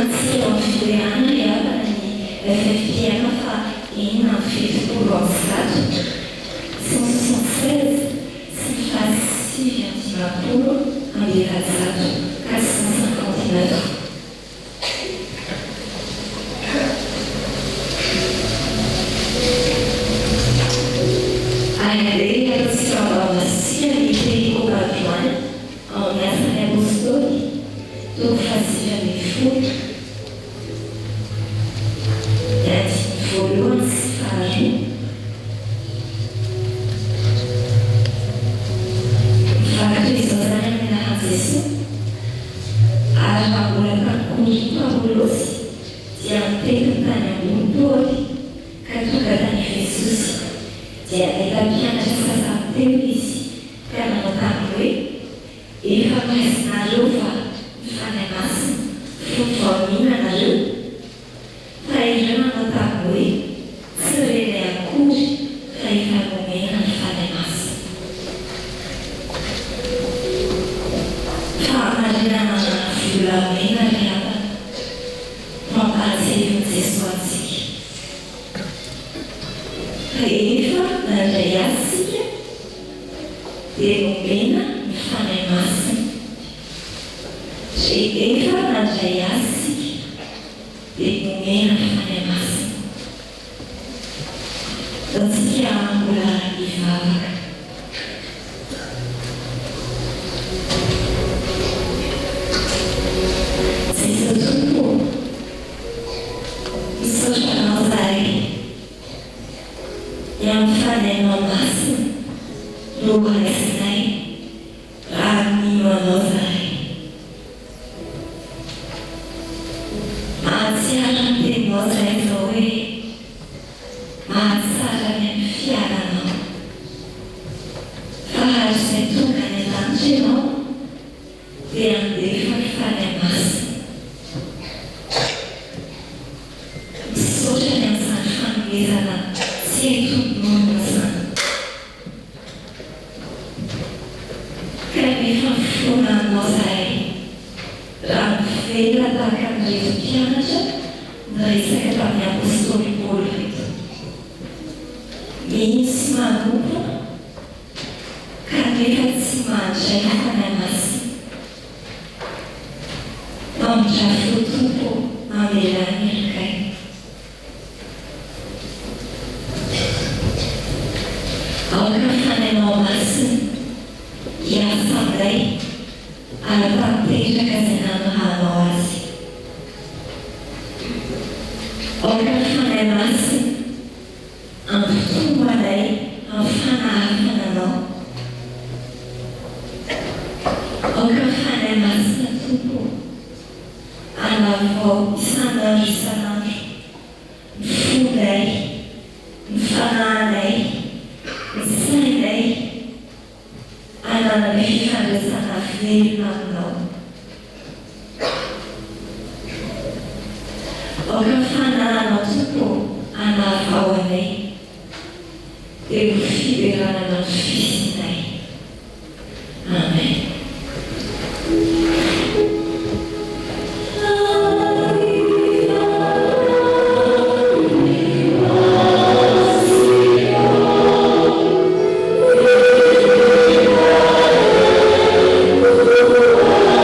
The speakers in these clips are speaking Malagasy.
antsy eo amin'ny fitoerana iavana ny ffiana fa inona ny fitopolo amin'ny zato sy ny 76 sy ny fasivy amin'ny dimapolo amin'ny efajato ka sy ny 59. Ainda atsika ambavasia ny Péricopatoana ao amin'ny asany apôstôly toko fasivy ambin'ny folo andiny voalohany sy faharoa. Mivarotra izao zany amin'ny anaran'i Jesosy ary raha mbola takory Paolosy dia mipetiny tany ambony Paoly ka tonga tany Jesosy dia nahita mpianatra sasany teo izy ka nanao taminy hoe efa maizinareo fa mifanahy masina fomba vao mihinanareo fa ireo nanao taminy hoe tsy renay akory fa efa nomena ny fanahy masina. Fa amarinana volamena ry havana mampahatseviny Jesosy antsika. Rehefa nandray asika dia nomena ny fanahy masina. Rehefa nandray asika dia nomena ny fanahy masina. Antsika mbola hivavaka. Jesosy Tompo, misaotra anao zahay yang fanahinao masina no raisinay raha mino anao zahay. Mahatsiaro ny teninao zahay zao hoe mahatsara ny amin'ny fiainanao fa ary izay tonga ny an-danitra ianao dia andefa ny fanahy masina. Misaotra ny amin'izany fanomezana tsy haitonono zany. Ka rehefa mifoana anao zahay raha mivela tahaka amin'ireto mpianatra niresaka tamin'ny apôstôly Paoly reto. Misy manompo kanefa tsy mandray ny fanahy masina. Mamondrafo Tompo mamelany erikay. Aoka fanahinao masina hiasa aminay ary tanteraka izay nanohanao azy. Aoka fanahy masina ampitombo anay amin'ny fanahafana anao. Aoka fanahy masina Tompo anavao isanandro isanandro ny fonay, ny fanahinay, ny sainay ananany fifandraisana velona aminao. Aoka fanahinao Tompo anavao anay dia ho fiberanana ny fisinay. Amen. Oh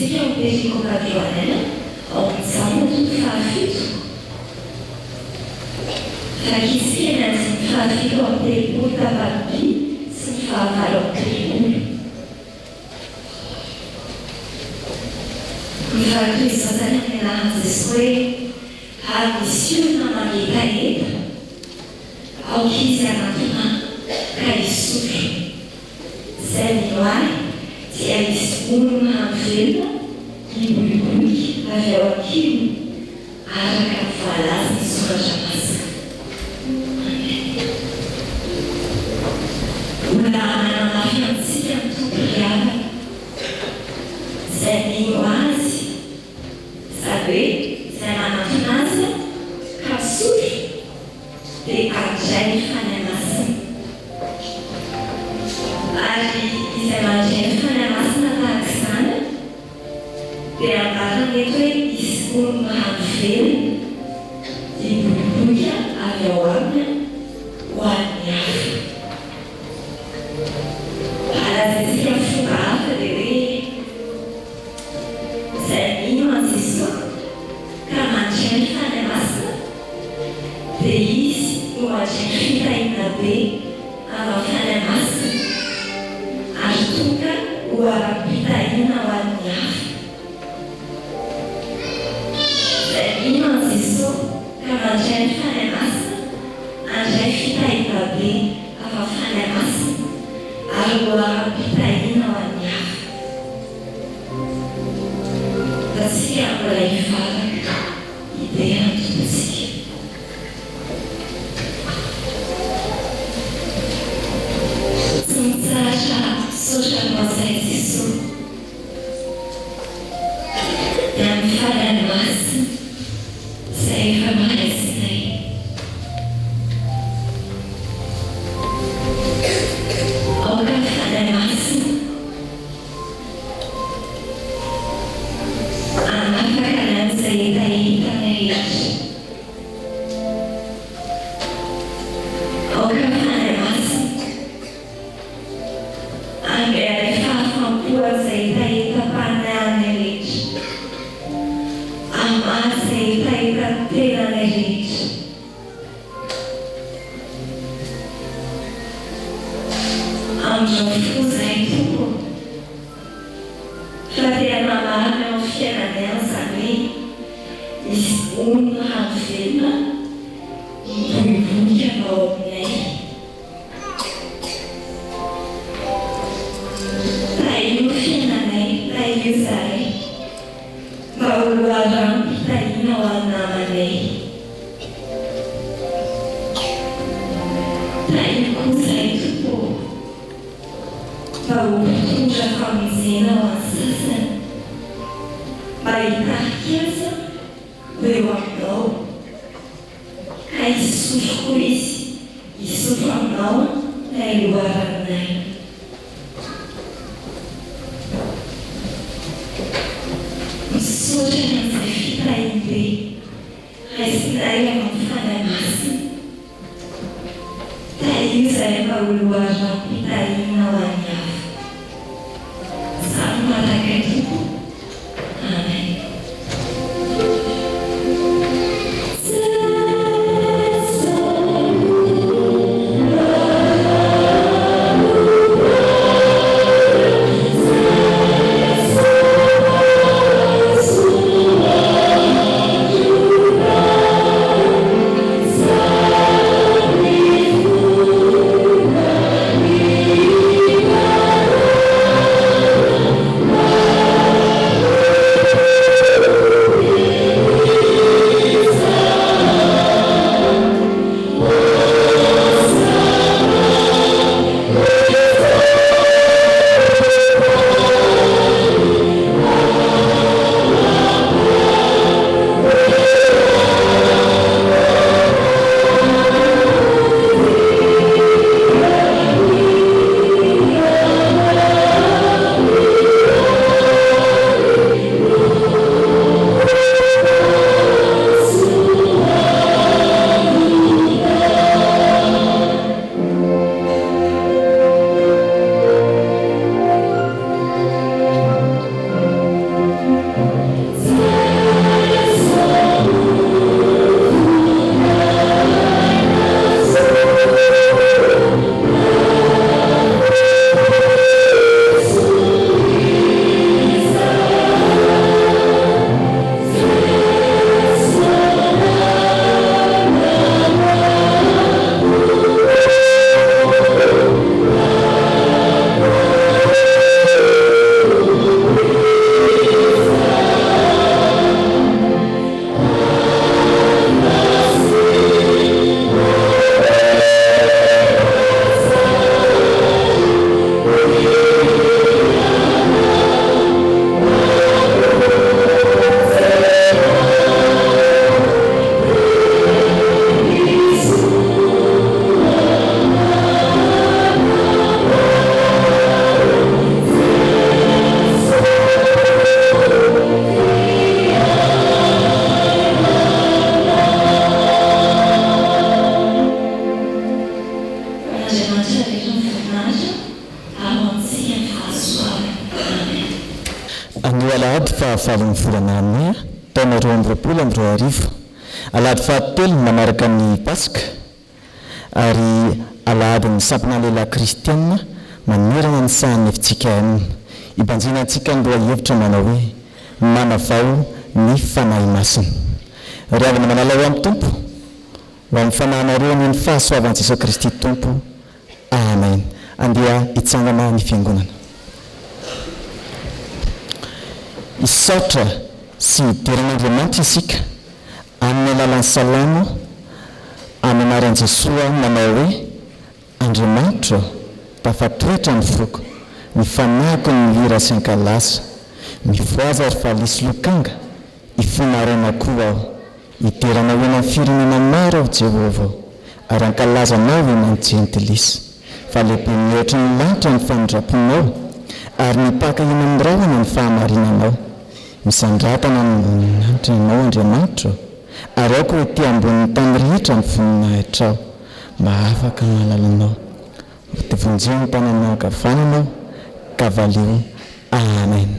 Isika ao perikokadoanana ao amin'izany toy fahafito. Fakisika ny fahafito ao amin'ny telopolo tapaloby sy ny fahavalo ao telopolo. Ny fahatroizatany amin'ny anaran'i Jesosy hoe ary misy olona manetaeta aokizy anatona ka hisotro. Izay mino ahy dia misy olona havelona miboliboliky avy ao ankilo araka ny voalaza ny soratra masina. Olona manamafy amintsika ny tompo-riavana izay mino azy sady hoe izay manatona azy ka misotro dia andray ny fanahy masina. Ary izay mandray ny fanahy masina tahaka izany dia ambarana eto hoe misy olona havelona miboliboliky avy ao aminy ho an'ny hafa. Alazantsika fomba hafa dia hoe izay mino an'i Jesosy ka mandray ny fanahy masina dia izy no mandray ny fitahiana be amin'ny fanahy masina ary tonga ho ara-pitahiana ho an'ny hafa. Izay mino an'i Jesosy ka mandray ny fanahy masina andray fitahiana be amin'ny fanahy masina ary ho ara-pitahiana ho an'ny hafa. Tsika mbola hivalaka idéa ny tompontsika. Tsy mitsahatra misaotra ny mazay Jesosy dia ny fanahy masina izay efa maraisinay. Aoka ny fanahy masina anafaka an'izay hetahitana rehetra. Aoka ny fanahy masina angalay fahafahampoa izay hetaheta-panahiny rehetra, amahy izay hetaheta-tenany rehetra. Amin'izao fotoana izay Tompo fa tena marina ao fiainanay izany hoe misy olona havelona miboliboly ao aminay. Tahio fiainanay, tahio izahay mba ho loharam-pitahiana ho an'ny namanay. Tahio koa izahay Tompo mba ho mpitondra famonjena ho an'ny sasany mba hitarika aza ho eo aminao ka hisotro koa izy, hisotro aminao ilay loharanay. Misaotra ny an'izay fitahiam-be raisinay amin'ny fanahy masina. Tahio izahay mba ho loharam-pitahiana ho an'ny hafa. Izany mahatakay Tompo. Amen. fahavalon'ny volana May taona 2020 alahady fahatelo manaraka ny Pasika ary alahady ny sampana lehilahy kristianina manerana ny sahan'ny efitsika aminy ibanjinantsika ndoa hevitra manao hoe manavao ny fanahy masina ry avana manala ho amin'ny tompo ho amin'ny fanahinareo ny fahasoavan'i Jesosy Kristy tompo amen. Andeha hitsangana ny fiangonana isaotra sy hideran'Andriamanitra isika amin'ny alalan'ny salamo amin'ny anaran'i Jesosy manao hoe Andriamanitra tafatoetra ny foko mifanako ny hira sy ankalasa mivoaza ary falisy lokanga ifinarana koa aho hiderana ho eny amin'ny firenena maro aho Jehovah ary ankalazanao eny amin'ny jentilisa fa lehibe mihoatra ny lanitra ny fanondraponao ary nipaka eny amin'ny rahona ny fahamarinanao misandratana ny lanitra ianao Andriamanitra ary aoko ety ambonin'ny tany rehetra ny voninahitrao mba afaka malalanao tivonjeo ny tananao ankavananao kavalio amen.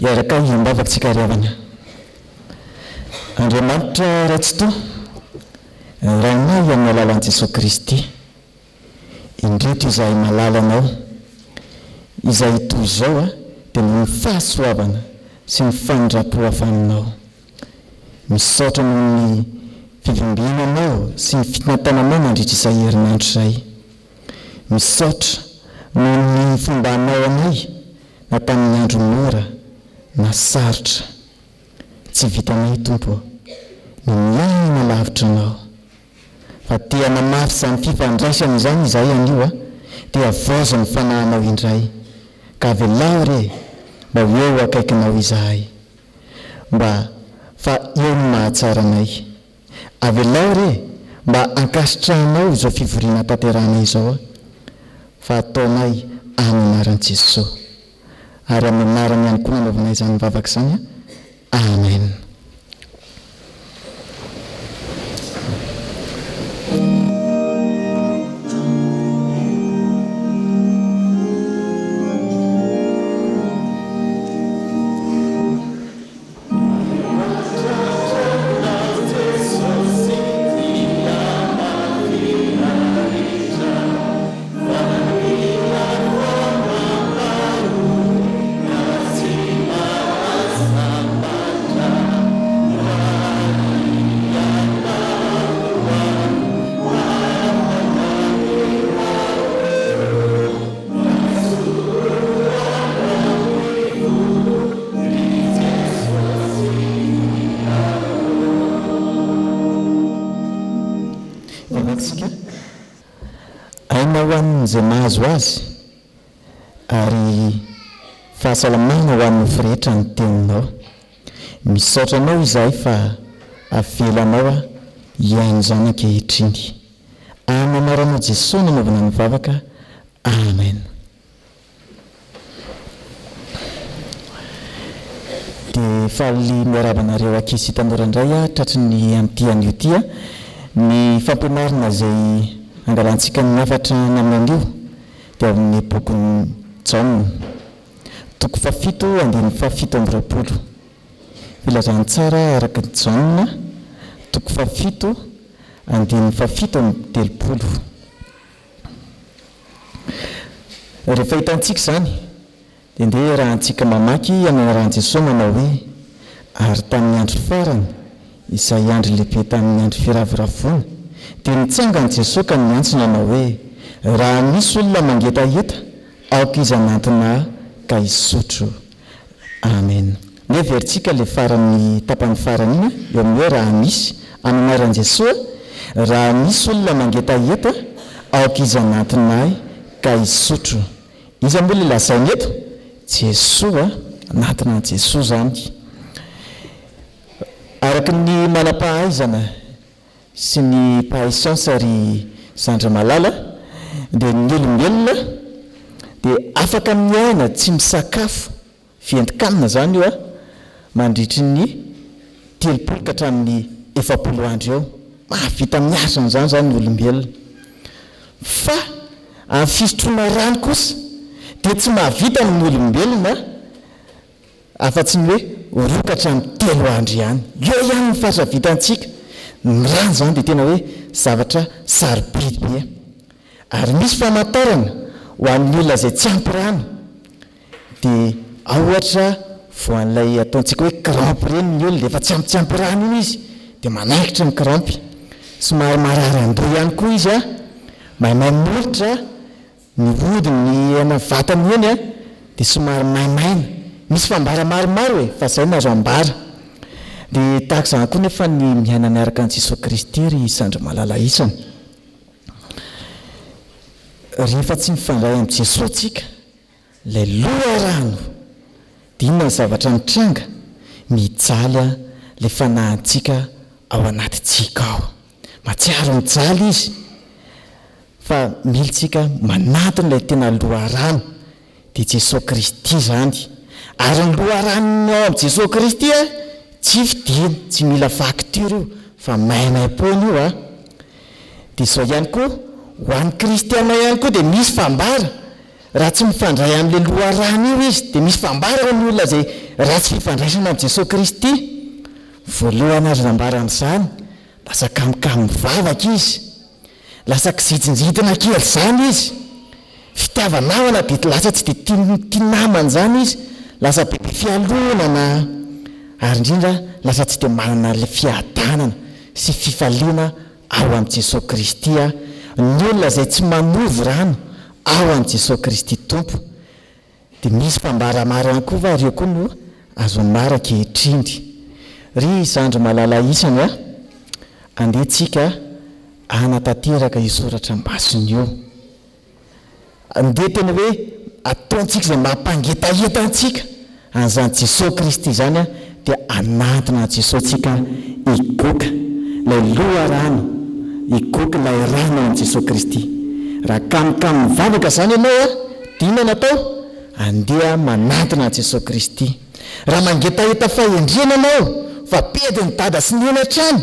Yaraka hiambavatsika ry havana Andriamanitra ratsito rainay amin'ny alalan'i Jesosy Kristy indreto izay malalanao izay toy izao dia ny fahasoavana sy ny fanondrapo hafaninao misaotra noho ny fivimbinanao sy ny fitantananao mandritra izay herinandro izay. Misaotra noho ny fombanao anay na tamin'ny andro mora na sarotra. Tsy vitanay Tompo ny miaina lavitra anao, fa tia namafy izany fifandraisana izany izay anio dia voza ny fanahinao indray. Ka avelao re mba eo akaikinao izahay, mba fa eo ny mahatsara anay. Avelao re mba ankasitranao izao fivoriana tanterana izao, fa ataonay amin'ny anaran'i Jesosy ary amin'ny anarany ihany koa nanaovanay izany mivavaka izany. Amen. Aina ho an'izay mahazo azy ary fahasalamana ho an'ny rehetra ny teninao. Misaotra anao izahay fa avelanao hiaino izany ankehitriny. Amin'ny anaran'i Jesosy nanaovana ny mivavaka. Amen. Dia faly miarabanareo ankizy tanora indray tratry ny amin'ity anio ity ny fampianarana izay angalantsika ny afatra namin'anio dia amin'ny bokyny Jaona toko 7:7. Filazany tsara araka ny Jaona toko 7:7. Rehefa hitantsika izany dia ndeha raha antsika mamaky amin'ny rahan'i Jesosy manao hoe ary tamin'ny andro farany izay andro lehibe tamin'ny andro firavoravoana dia nitsangan'i Jesosy ka niantso nanao hoe raha misy olona mangetaheta aoka izy anantona ka hisotro. Amen. Neveritsika le farany tapany farany iny eo amin'ny hoe raha misy amin'ny anaran'i Jesosy raha misy olona mangetaheta aoka izy anantona ka hisotro. Izy moa le lazainy eto Jesosy anatona Jesosy zany. Araka ny manam-pahaizana sy ny pahaisance ary zandra malala dia ny olombelona dia afaka miaina tsy misakafo fientin-kanina zany io mandritry ny 30 ka hatramin'ny 70 andro eo. Mahavita miasa n'izany zany ny olombelona. Fa amin'ny fisotroana rano kosa dia tsy mahavita ny olombelona afa-tsy ny hoe 2 ka hatramin'ny 3 andro ihany. Eo ihany ny fahasavitantsika. Ny rano zany dia tena hoe zavatra sarobidy be. Ary misy famantarana ho an'ny olona izay tsy ampy rano dia ohatra voan'ilay ataontsika hoe krampy ireny ny olona efa tsy ampy rano iny izy dia manaikitra ny krampy. Somary marary andoha ihany koa izy maimay molotra ny hodiny ny vatany eny dia somary maimaina. Misy fambara maromaro hoe fa izay nazo ambara. Dia tahaka izany koa nefa ny miaina miaraka an'i Jesosy Kristy ry sandra malala isany. Rehefa tsy mifandray amin'i Jesosy tsika ilay loharano dia inona ny zavatra mitranga mijaly ilay fanahintsika ao anatintsika ao. Matsiaro mijaly izy fa militsika manatona ilay tena loharano dia Jesosy Kristy zany. Ary ny loharano ao amin'i Jesosy Kristy tsy vidiana, tsy mila facture io fa maimay-pony io dia izao ihany koa ho an'ny kristiana ihany koa dia misy fambara. Raha tsy mifandray amin'ilay loharano io izy dia misy fambara ny olona izay ratsy fifandraisana amin'i Jesosy Kristy. Voalohany azo nambara amin'izany lasa kamokamo mivavaka izy, lasa kijijinjidina kely izany izy, fitiavanavana dia lasa tsy dia tia namana izany izy, lasa bebe fialonana ary indrindra lasa tsy dia manana le fiadanana sy fifaliana ao amin'i Jesosy Kristy ny olona izay tsy manovy rano ao amin'i Jesosy Kristy tompo. Dia misy mpambaramary ihany koa va reo koa no azo mara ankehitriny. Ry zandry malala isany andehantsika anatanteraka io soratra ambasiny io. Andeha tena hoe ataontsika izay mampangetaheta antsika an'izany Jesosy Kristy zany dia anatona Jesosy tsika igoka ilay loha rano, igoka ilay rano amin'i Jesosy Kristy. Raha kamokamo mivavaka zany ianao dia inona natao? Andeha manatona Jesosy Kristy. Raha mangetaheta fahendriana anao fa pedy ny dada sy ny ena hatrany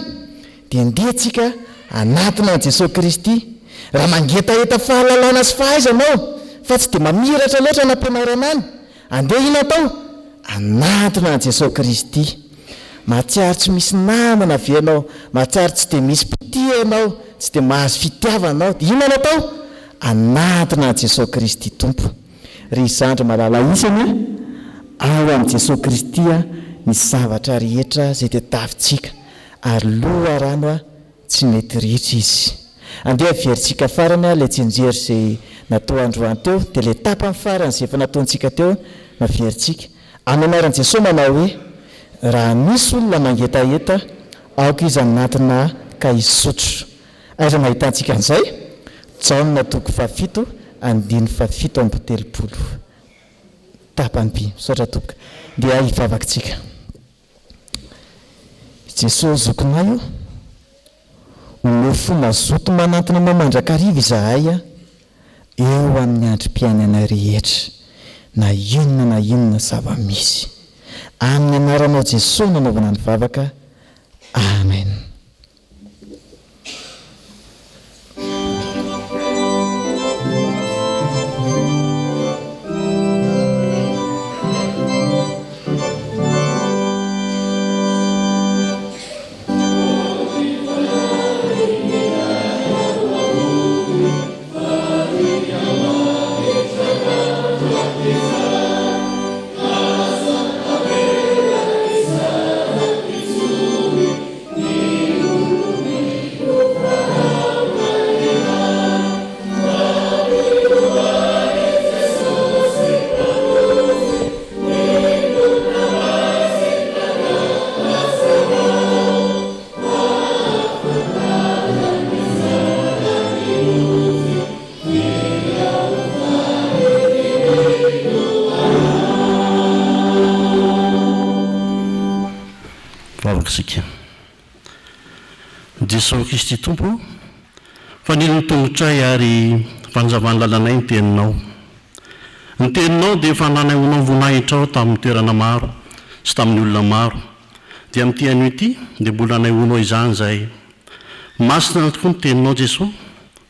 dia andehantsika anatona Jesosy Kristy. Raha mangetaheta fahalalana sy fahaizanao fa tsy dia mamiratra loatra nampianarana any, andeha ina atao? Anatona Jesosy Kristy. Mahatsiaro tsy misy namana ve ianao, mahatsiaro tsy dia misy mpitia ianao, tsy dia mahazo fitiavanao, dia inona natao? Anatona Jesosy Kristy tompo. Ry zandry malala isany ao amin'i Jesosy Kristy ny zavatra rehetra izay dia tavintsika, ary loha rano tsy mety rehetra izy. Andeha veritsika farany ilay tsinjery izay natao androany teo, dia ilay tapany farany izay efa nataontsika teo maveritsika. Amin'ny anaran'i Jesosy manao hoe raha misy olona mangetaheta aoka izy anatina ka hisotro. Aiza mahitantsika an'izay? Jaona 7:7-7. Tapany by misaotra tompoko. Dia hivavakitsika. Jesosy zokinay nofo mazoto manantona mamandrakariva izahay eo amin'ny androm-piainana rehetra na inona zava-misy. Amin'ny anaranao Jesosy nanaovana ny vavaka. Amen. Jesosy Kristy tompo, fanilo tongotray ary fanjavany lalanay ny teninao. Ny teninao dia fanananao voninahitra ao tamin'ny toerana maro sy tamin'ny olona maro. Dia amin'ity anio ity dia mbola anaihonao izany zay. Masina tokoa ny teninao Jesosy,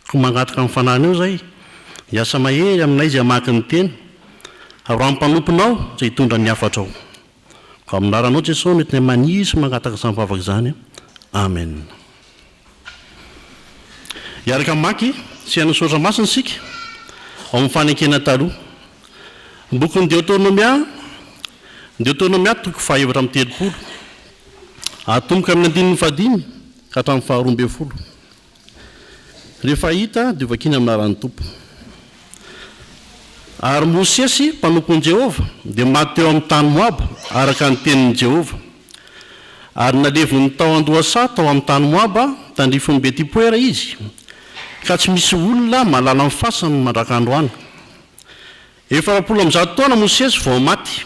ko mangataka amin'ny fanahiny eo zay. Hiasa mahery aminay izay hamaky ny teny, ary amin'ny mpanomponao izay hitondra ny hafatra ao. Ko aminaranao Jesosy no tena manisy mangataka izany vavaka izany. Amen. Iaraka maky sy anasotra masina sika ao amin'ny fanekena taloha. Bokin'ny Deutéronomia 7:7 atomboka amin'ny 15 ka hatramin'ny 12. Rehefa hita dia vakina aminaran'ny tompo. Ary Mosesy mpanompon'i Jehovah dia maty teo amin'ny tany Moaba araka ny tenin'i Jehovah. Ary naleviny tao andohasa tao amin'ny tany Moaba tandrifon'ny Betipoera izy, ka tsy misy olona malala amin'ny fasany mandrakandroany. 400 taona Mosesy vao maty,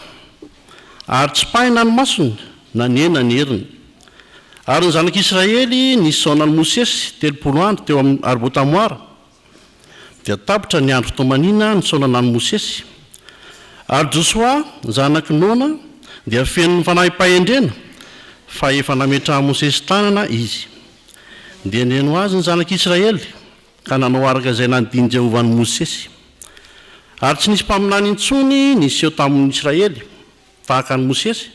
ary tsy pahina ny masony na ny ena ny heriny. Ary ny zanak'Israely nisaonan'i Mosesy 30 andro teo amin'ny Arbotamoara. Dia tapitra ny andro tomanina nisaonana ny Mosesy. Ary Josoa zanaky Nona dia feno ny fanahy-pahendrena fa efa nametraha Mosesy tanana izy. Dia neno azy ny zanak'Israely ka nanao araka izay nandiny Jehovah ny Mosesy. Ary tsy nisy mpaminany intsony niseho tamin'ny Israely tahaka ny Mosesy,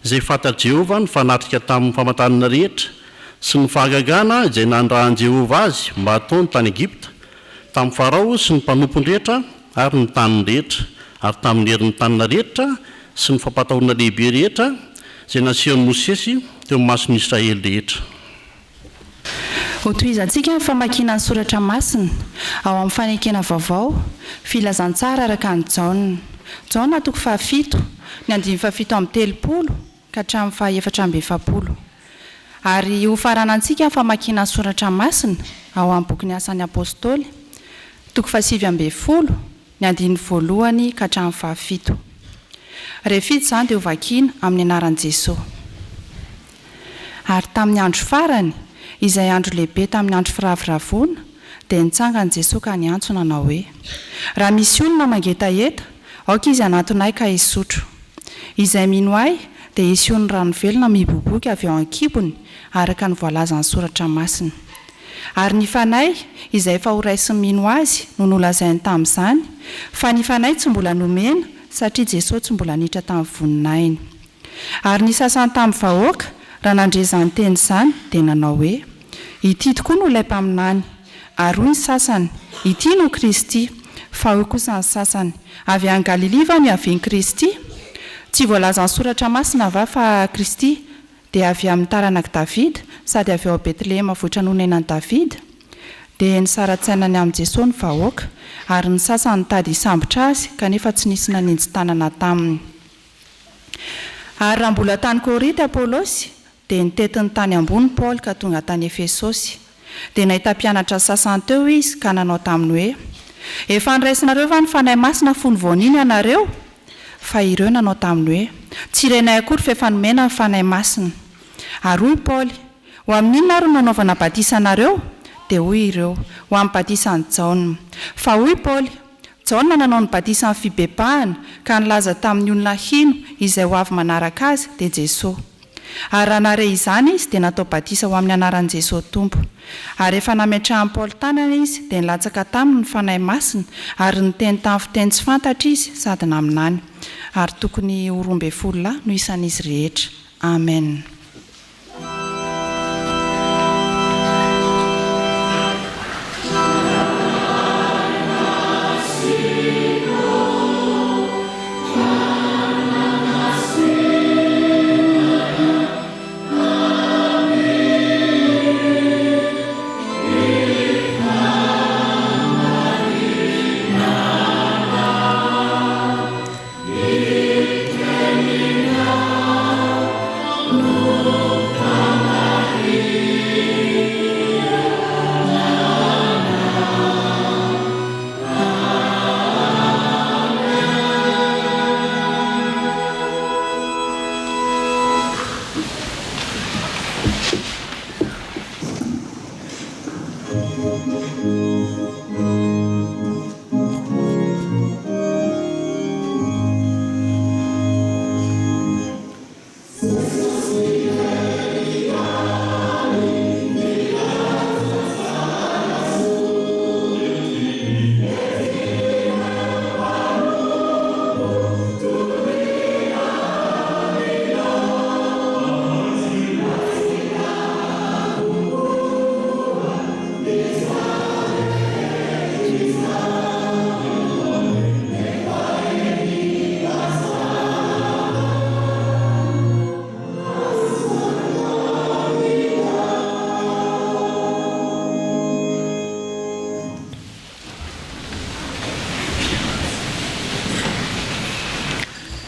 izay fantatr' Jehovah ny fanatrika tamin'ny famantarana rehetra sy ny fahagagana izay nandrahan'i Jehovah azy mba ataony tany Egipta, tamin'ny Farao sy ny mpanompony rehetra ary ny taniny rehetra, ary tamin'ny herin'ny tanina rehetra sy ny fampatahorana lehibe rehetra izay nasehon'i Mosesy teo amin'ny mason'ny Israely rehetra. Hotoizantsika ny famakiana ny soratra masina ao amin'ny fanekena vaovao filazantsara araka ny Jaona toko 7 ny 7 amby 30 ka hatramin'ny 470. Ary ho faranantsika ny famakiana ny soratra masina ao amin'ny boky asan'ny apôstôly toko 7 ny 1 ka hatramin'ny 7. Rehefa izany dia ho vakiana amin'ny anaran'i Jesosy. Ary tamin'ny andro farany izay andro lehibe tamin'ny andro firavoravoana dia nitsangana Jesosy ka niantsona nanao hoe: raha misy olona mangetaheta, aoka izy anatonay ka hisotro. Izay mino ahy dia hiseho ny rano velona miboboky avy ao an-kibony araka ny voalazan'ny soratra masina. Ary ny fanay izay efa ho raisiny mino azy no nolazainy tamin'izany, fa ny fanay tsy mbola nomena satria Jesosy tsy mbola niditra tamin'ny voninahiny. Ary ny sasany tamin'ny vahoaka raha nandre izany teny izany dia nanao hoe: ity tokoa no ilay mpaminany. Ary hoy ny sasany: ity no Kristy. Fa hoy kosa ny sasany: avy any Galili va ny avy Kristy? Tsy voalaza ny soratra masina va fa Kristy dia avy amin'ny taranaki Davida sady avy ao Betlehema vohitra nonenan'i Davida? Dia nisaratsainany amin'ny Jesosy ny vahoaka, ary ny sasany nitady hisambotra azy kanefa tsy nisy nanenjy tanana taminy. Ary raha mbola tany Korinty Apôlôsy dia nitetiny tany ambony Paoly ka tonga tany Efesosy. Dia nahita mpianatra sasany teo izy ka nanao taminy hoe: efa niraisinareo va ny fanahy masina fony voaniny ianareo? Fa ireo nanao taminy hoe: tsy irenay akory fa efa nomena ny fanahy masina. Ary hoy Paoly: ho amin'inona ary nanaovana batisanareo? Dia hoy ireo: ho amin'ny batisan'i Jaona. Fa hoy Paoly: Jaona nanao ny batisan'ny fibebahana ka nilaza tamin'ny olona hino izay ho avy manaraka azy dia Jesosy. Ary raha nare izany izy dia natao batisa ho amin'ny anaran'i Jesosy Tompo. Ary rehefa nametrahan'i Paoly tanana izy dia nilatsaka taminy ny fanahy masina ary niteny tamin'ny fiteny tsy fantatra izy sady naminany. Ary tokony ho 12 lahy no isan'izy rehetra. Amen.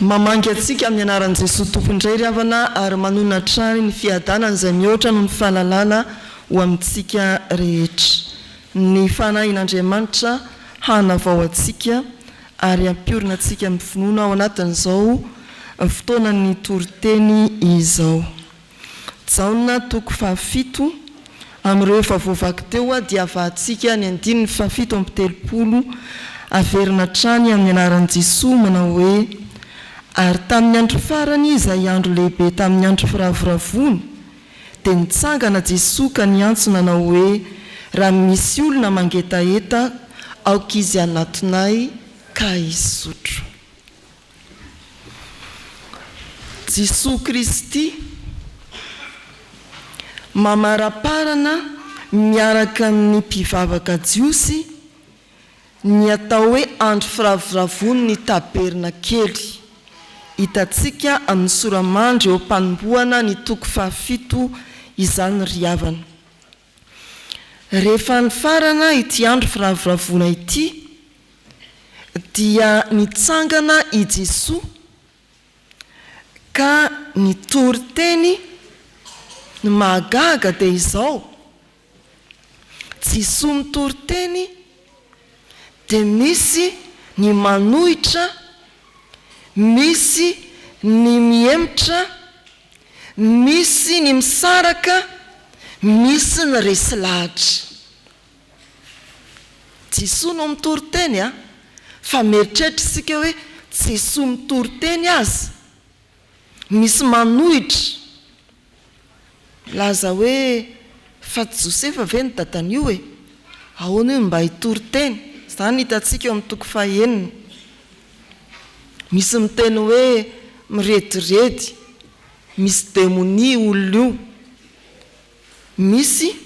Mamangy atsika amin'ny anaran'i Jesosy tompondray ry havana ary manona trany ny fiadanana izay mihoatra noho ny fahalalana ho amintsika rehetra. Ny fanahin'Andriamanitra hanavao atsika ary ampiorina atsika amin'ny finoana ao anatin'izao fotoana ny toriteny izao. Jaona toko 7 amin'ireo efa voavaky teo dia avahantsika ny 7:30 averina trany amin'ny anaran'i Jesosy manao hoe: ary tamin'ny andro farany izay andro lehibe tamin'ny andro firavoravoana dia nitsangana Jesosy ka niantsona nanao hoe: raha misy olona mangetaheta, aoka izy anatonay ka hisotro. Jesosy Kristy mamaraparana miaraka amin'ny mpivavaka jiosy ny atao hoe andro firavoravoana ny taberna kely hitantsika amin'ny soramandry eo mpanomboana ny toko 7 izany ry havana. Rehefa ny farana ity andro firavoravona ity dia nitsangana i Jesoa ka nitory teny ny mahagaga dia izao. Jesoa mitory teny dia misy ny manohitra, misy ny miemotra, misy ny misaraka, misy ny resy lahatra. Jesoa no mitory teny fa mieritreritra isika hoe Jesoa mitory teny azy. Misy manohitra. Laza hoe fa Josefa ve ny dadan'io hoe ahoana io mba hitory teny. Zany hitantsika eo amin'ny toko 9. Misy miteny hoe mirediredy, misy demonia olona io. Misy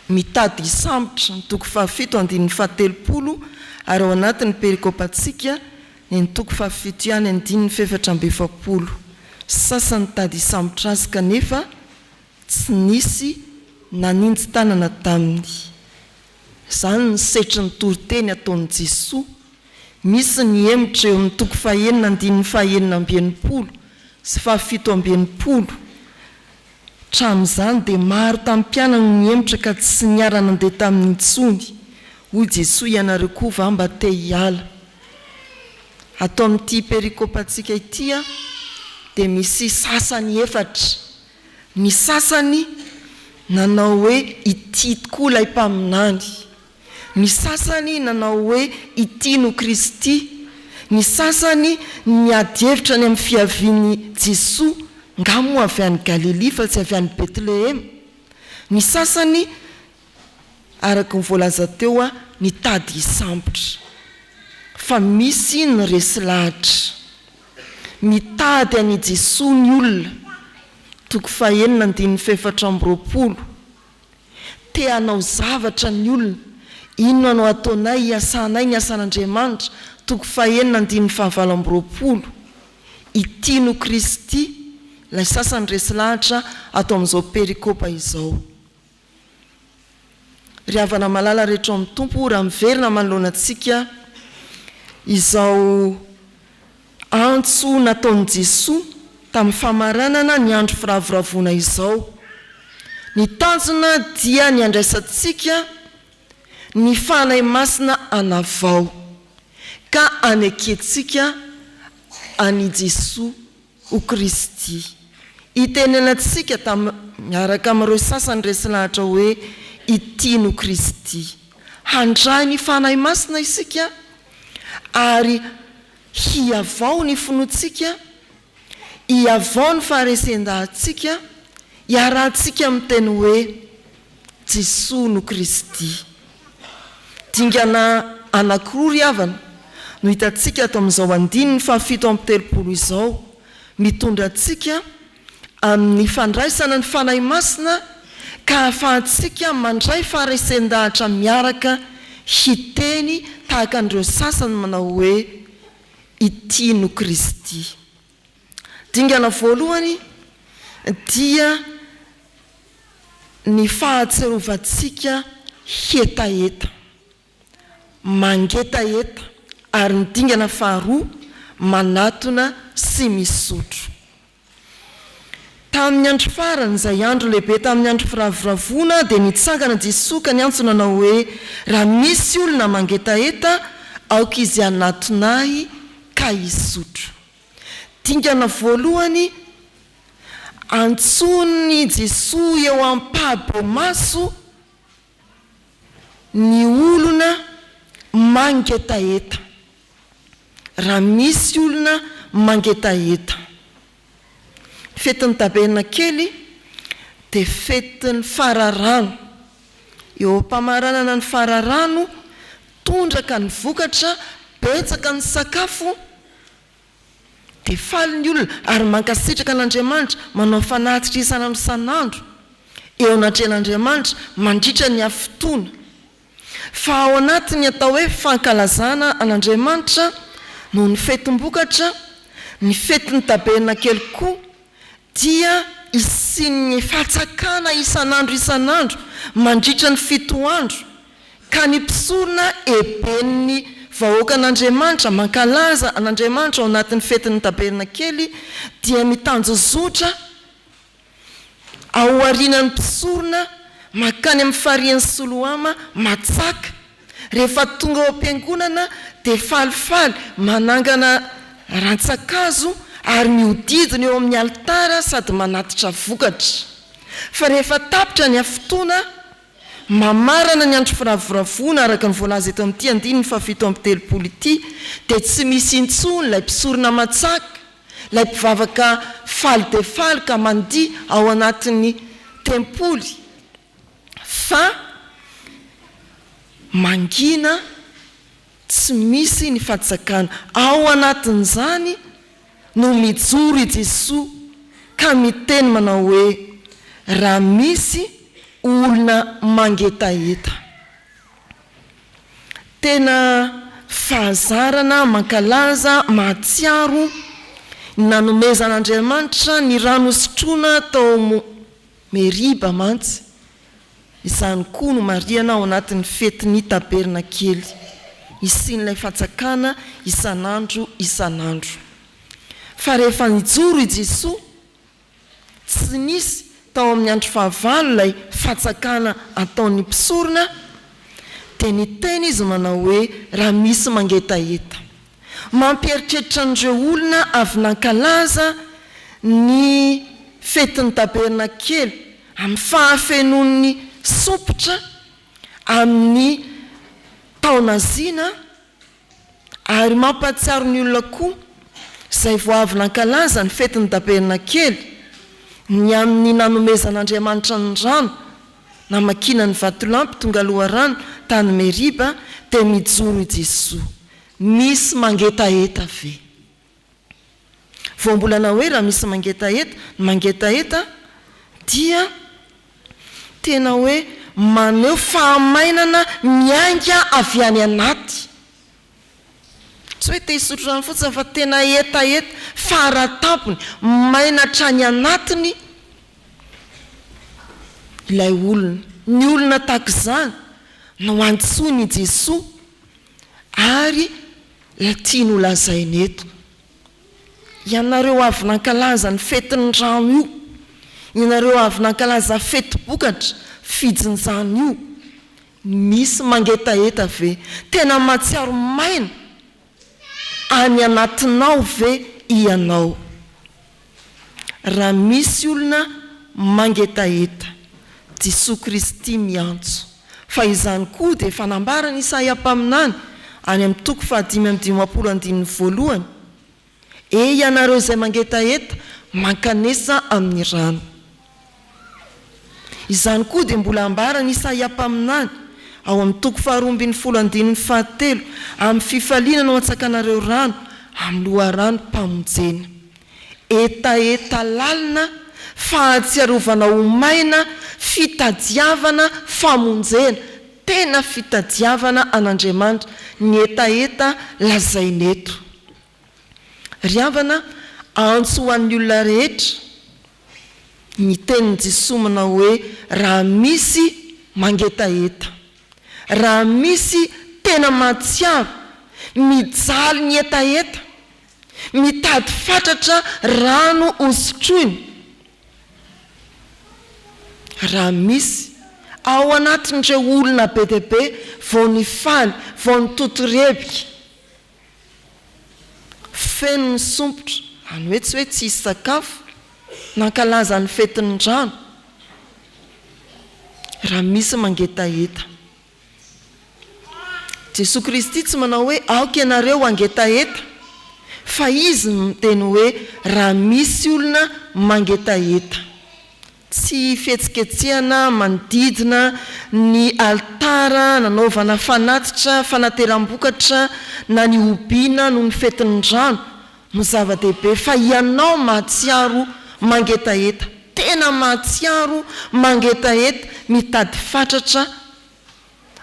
mitady hisambotra ny toko 7:7 ary ao anatin'ny perikopantsika ny toko 7 ihany 4:7. Sasany tady hisambotra azy kanefa tsy nisy nanintsy tanana taminy. Zany ny setry ny tory teny ataon'i Jesoa. Misy ny emotra eo amin'ny toko 9:9 sy 7:20. Tramin'izany dia maro tamin'ny mpianana ny emotra ka tsy niarana andeha tamin'ny intsony. Hoy Jesoa ianareo koa va mba te hiala. Atao amin'ity perikopantsika ity dia misy sasany 4. Ny sasany nanao hoe ity tokoa ilay mpaminany. Ny sasany nanao hoe ity no Kristy. Ny sasany niady hevitra ny amin'ny fiaviany Jesoa nga moa avy any Galilea fa tsy avy any Betlehem. Ny sasany araka ny voalaza teo nitady hisambotra. Fa misy ny resy lahatra. Mitady any Jesoa ny olona. Toko 9:4. Te hanao zavatra ny olona. Inona no ataonay hiasanay ny asan'Andriamanitra. Toko 9:20. Ity no Kristy. Lay sasany resy lahatra atao amin'izao perikopa izao. Ry havana malala rehetra amin'ny tompo raha miverina manoloana antsika izao antso nataon'i Jesoa tamin'ny famaranana ny andro firavoravona izao. Ny tanjona dia ny andraisantsika ny fanahy masina anavao ka aneketsika ani Jesoa o Kristy. Itenenantsika miaraka amin'ireo sasany resy lahatra hoe ity no Kristy. Handray ny fanahy masina isika ary hiavao ny finoantsika, hiavao ny faharesendahantsika, hiarahantsika amin'ny teny hoe Jesoa no Kristy. Dingana anankiroa ry havana no hitantsika atao amin'izao 7:30 izao. Mitondra antsika amin'ny fandraisana ny fanahy masina ka ahafahantsika mandray faharesendahatra miaraka hiteny tahaka an'ireo sasany manao hoe ity no Kristy. Dingana voalohany dia ny fahatserovantsika hetaheta, mangetaheta, ary ny dingana faharoa manatona sy misotro. Tamin'ny andro farany izay andro lehibe tamin'ny andro firavoravona dia nitsangana Jesoa ka niantsona nanao hoe raha misy olona mangetaheta aoka izy anatonay ka hisotro. Dingana voalohany antsony Jesoa eo am-pahabomaso ny olona mangetaheta. Raha misy olona mangetaheta. Fetin'ny tabernankely dia fetin'ny fararano. Eo am-pamaranana ny fararano tondraka ny vokatra, betsaka ny sakafo, dia faly ny olona ary mankasitraka an'Andriamanitra, manao fanatitra isanandro isanandro eo anatren'Andriamanitra, mandritra ny afotoana. Fa ao anatiny atao hoe fankalazana an'Andriamanitra no ny fetim-bokatra ny fetin'ny tabernakely koa dia isin'ny fahatsakana isan'andro mandritra ny 7 andro ka ny mpisorona eben'ny vahoaka an'Andriamanitra mankalaza an'Andriamanitra ao anatin'ny fetin'ny tabernakely dia mitanjozotra ao aorian'ny mpisorona makany amin'ny farian'ny Soloama matsaka rehefa tonga ao am-piangonana dia falifaly manangana rantsakazo ary miodidina eo amin'ny altara sady manatitra vokatra fa rehefa tapitra ny afotoana mamarana ny andro firavoravona araka ny voalaza eto amin'ity 7:7 ity dia tsy misy intsony ilay mpisorona matsaka ilay mpivavaka faly de faly ka mandia ao anatin'ny tempoly fa mangina tsy misy ny fahatsakana ao anatin'izany no mijoro i Jesosy ka miteny manao hoe raha misy olona mangetaheta tena fahazarana mankalaza mahatsiaro nanomezan'Andriamanitra ny rano sotroina tao Meriba mantsy izany koa no mariana ao anatin'ny fetin'ny tabernakely isin'ilay fahatsakana isan'andro fa rehefa nijoro i Jesosy tsy nisy tao amin'ny andro fahavalo ilay fahatsakana ataon'ny mpisorona dia niteny izy manao hoe raha misy mangetaheta mampieritreritra an'ireo olona avy nankalaza ny fetin'ny tabernakely amin'ny fahafenon'ny sopotra amin'ny taonazina ary mampatsiaro ny olona koa izay vao avy nankalaza ny fetin'ny tabernakely ny amin'ny nanomezan'Andriamanitra ny rano namakina ny vatolampy tonga loharano tany Meriba dia mijoro i Jesosy misy mangetaheta ve vao mbola na hoe raha misy mangetaheta dia tena hoe maneho fahamainana mianga avy any anaty tsy hoe te hisotro rano fotsiny fa tena etaeta faratapony mainatra any anatiny ilay olona ny olona tahaka izany no antsoiny i Jesosy ary tiany ho lazainy eto ianareo avy nankalaza ny fetin'ny rano io ianareo avy nankalaza feti-bokatra fijinjany io misy mangetaheta ve tena matsiaro maina any anatinao ve ianao raha misy olona mangetaheta Jesosy Kristy miantso fa izany koa dia fanambarana Isaia mpaminany any amin'ny 5:5-9 ianareo izay mangetaheta mankanesa amin'ny rano izany koa dia mbola ambarana Isaia mpaminany ao amin'ny 2:7 amin'ny fifaliana no atsakanareo rano amin'ny loharano mpamonjena etaeta lalina fahatsiarovana ho maina fitadiavana famonjena tena fitadiavana an'Andriamanitra ny etaeta lazainy eto ry havana antso ho an'ny olona rehetra ny tenin'i Jesosy manao hoe raha misy mangetaheta raha misy tena mahatsiaro mijaly ny etaeta mitady fatratra rano hosotroiny raha misy ao anatin'ireo olona be dia be vao ny faly vao ny totorebika feno ny sompotra any hoe tsy hisy sakafo nankalaza ny fetin'ny rano raha misy mangetaheta Jesosy Kristy tsy manao hoe aoka ianareo angetaheta fa izy miteny hoe raha misy olona mangetaheta tsy fihetsiketsehana manodidina ny altara nanaovana fanatitra fanateram-bokatra na ny obiana no ny fetin'ny rano no zava-dehibe fa ianao mahatsiaro mangetaheta tena mahatsiaro mangetaheta mitady fatratra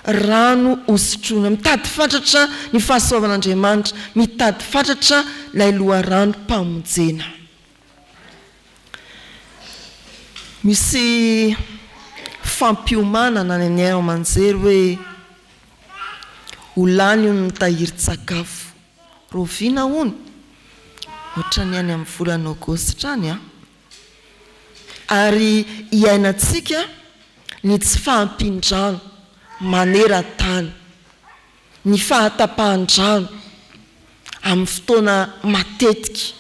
rano hosotroana, mitady fatratra ny fahasoavan'Andriamanitra, mitady fatratra ilay loharano mpamonjena. Misy fampiomanana ny anay aman-jery hoe ho lany io mitahiry-tsakafo roviana hony ohatra ny any amin'ny volana Aogositra any ary iainantsika ny tsy fahampin-drano maneran-tany, ny fahatapahan-drano amin'ny fotoana matetika.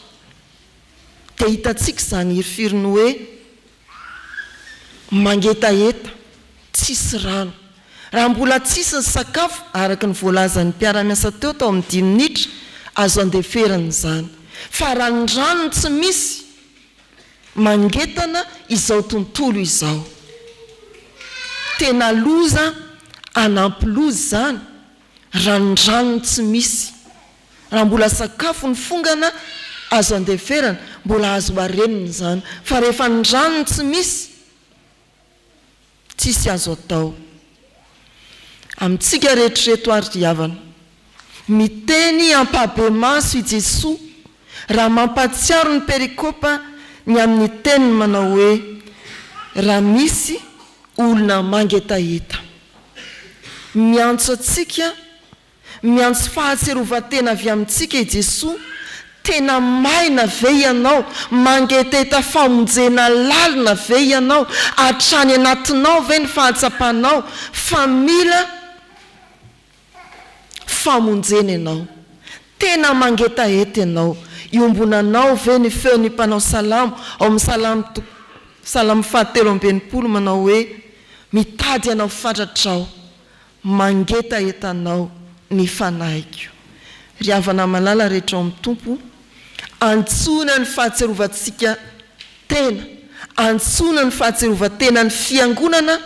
Dia hitantsika izany hirifiriny hoe mangetaheta tsisy rano. Raha mbola tsisy ny sakafo araka ny voalazan'ny mpiara-miasa teo tao amin'ny 10 minitra azo andeferana izany. Fa raha ny rano tsy misy mangetana izao tontolo izao, tena loza anampy loza izany. Raha ny rano tsy misy, raha mbola sakafo ny fongana azo andeferana, mbola azo arenina izany. Fa rehefa ny rano tsy misy, tsisy azo atao. Amintsika rehetrareto ary havana, miteny ampabe maso i Jesosy raha mampatsiaro ny perikopa ny amin'ny teniny manao hoe raha misy olona mangetaheta. Miantso atsika, miantso fahatserovatena avy amintsika i Jesosy, tena maina ve ianao, mangetaheta famonjena lalina ve ianao, hatrany anatinao ve ny fahatsapanao, fa mila famonjena ianao, tena mangetaheta ianao. Iombonanao ve ny feon'ny mpanao salamo ao amin'ny salamo 7:20 manao hoe mitady ianao fantatrao, mangetaheta anao ny fanaiko. Ry havana malala rehetra ao amin'ny Tompo, antsona ny fahatserovantsika tena, antsona ny fahatserovatena ny fiangonana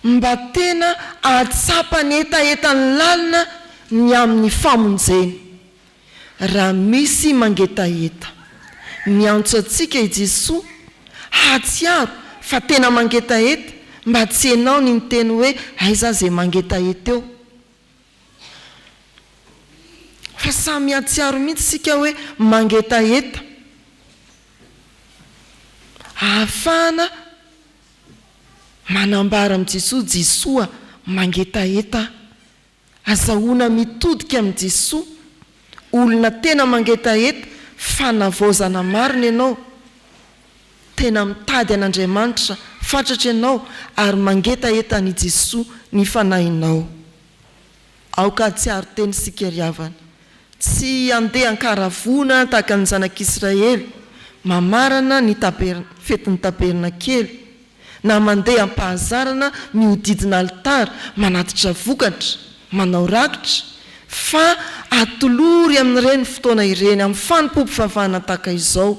mba tena atsapa ny etaeta ny lalina ny amin'ny famonjena. Raha misy mangetaheta, miantso atsika i Jesosy hatsiaro fa tena mangetaheta, mba tsy enao ny miteny hoe aiza zay mangetaheta eo. Fa samy hatsiaro mihitsy sika hoe mangetaheta, ahafahana manambara amin'i Jesosy, Jesosy mangetaheta, azahoana mitodika amin'i Jesosy. Olona tena mangetaheta, fanavaozana marina ianao, tena mitady an'Andriamanitra fatratra ianao ary mangetaheta ny Jesosy ny fanahinao. Aoka atsiaro teny sika ry havana, tsy andeha ankaravona tahaka ny zanak'Israely mamarana ny fetin'ny tabernakely, na mandeha ampahazarana mihodidina alitara manatitra vokatra, manao rakitra, fa atolory amin'ireny fotoana ireny amin'ny fanimpom-pivavahana tahaka izao,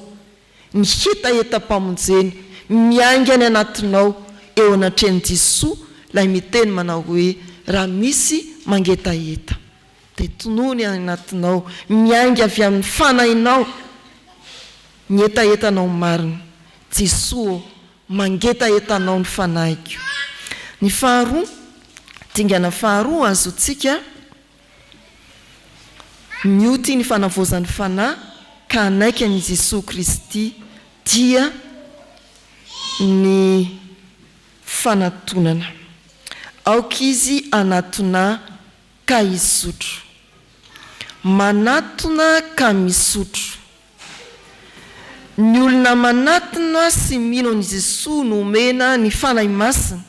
ny hetaheta-pamonjeny miaingany anatinao eo anatreny Jesosy ilay miteny manao hoe raha misy mangetaheta, dia tonony anatinao, miainga avy amin'ny fanahinao, ny etahetanao marina. Jesosy mangetahetanao ny fanaiko. Ny faharoa, dingana faharoa azotsika mioty ny fanavozan'ny fanahy ka anaika ny Jesosy Kristy dia ny fanatonana. Aoka izy anatona ka hisotro, manatona ka misotro. Ny olona manatona sy mino ny Jesosy no omena ny fanahy masina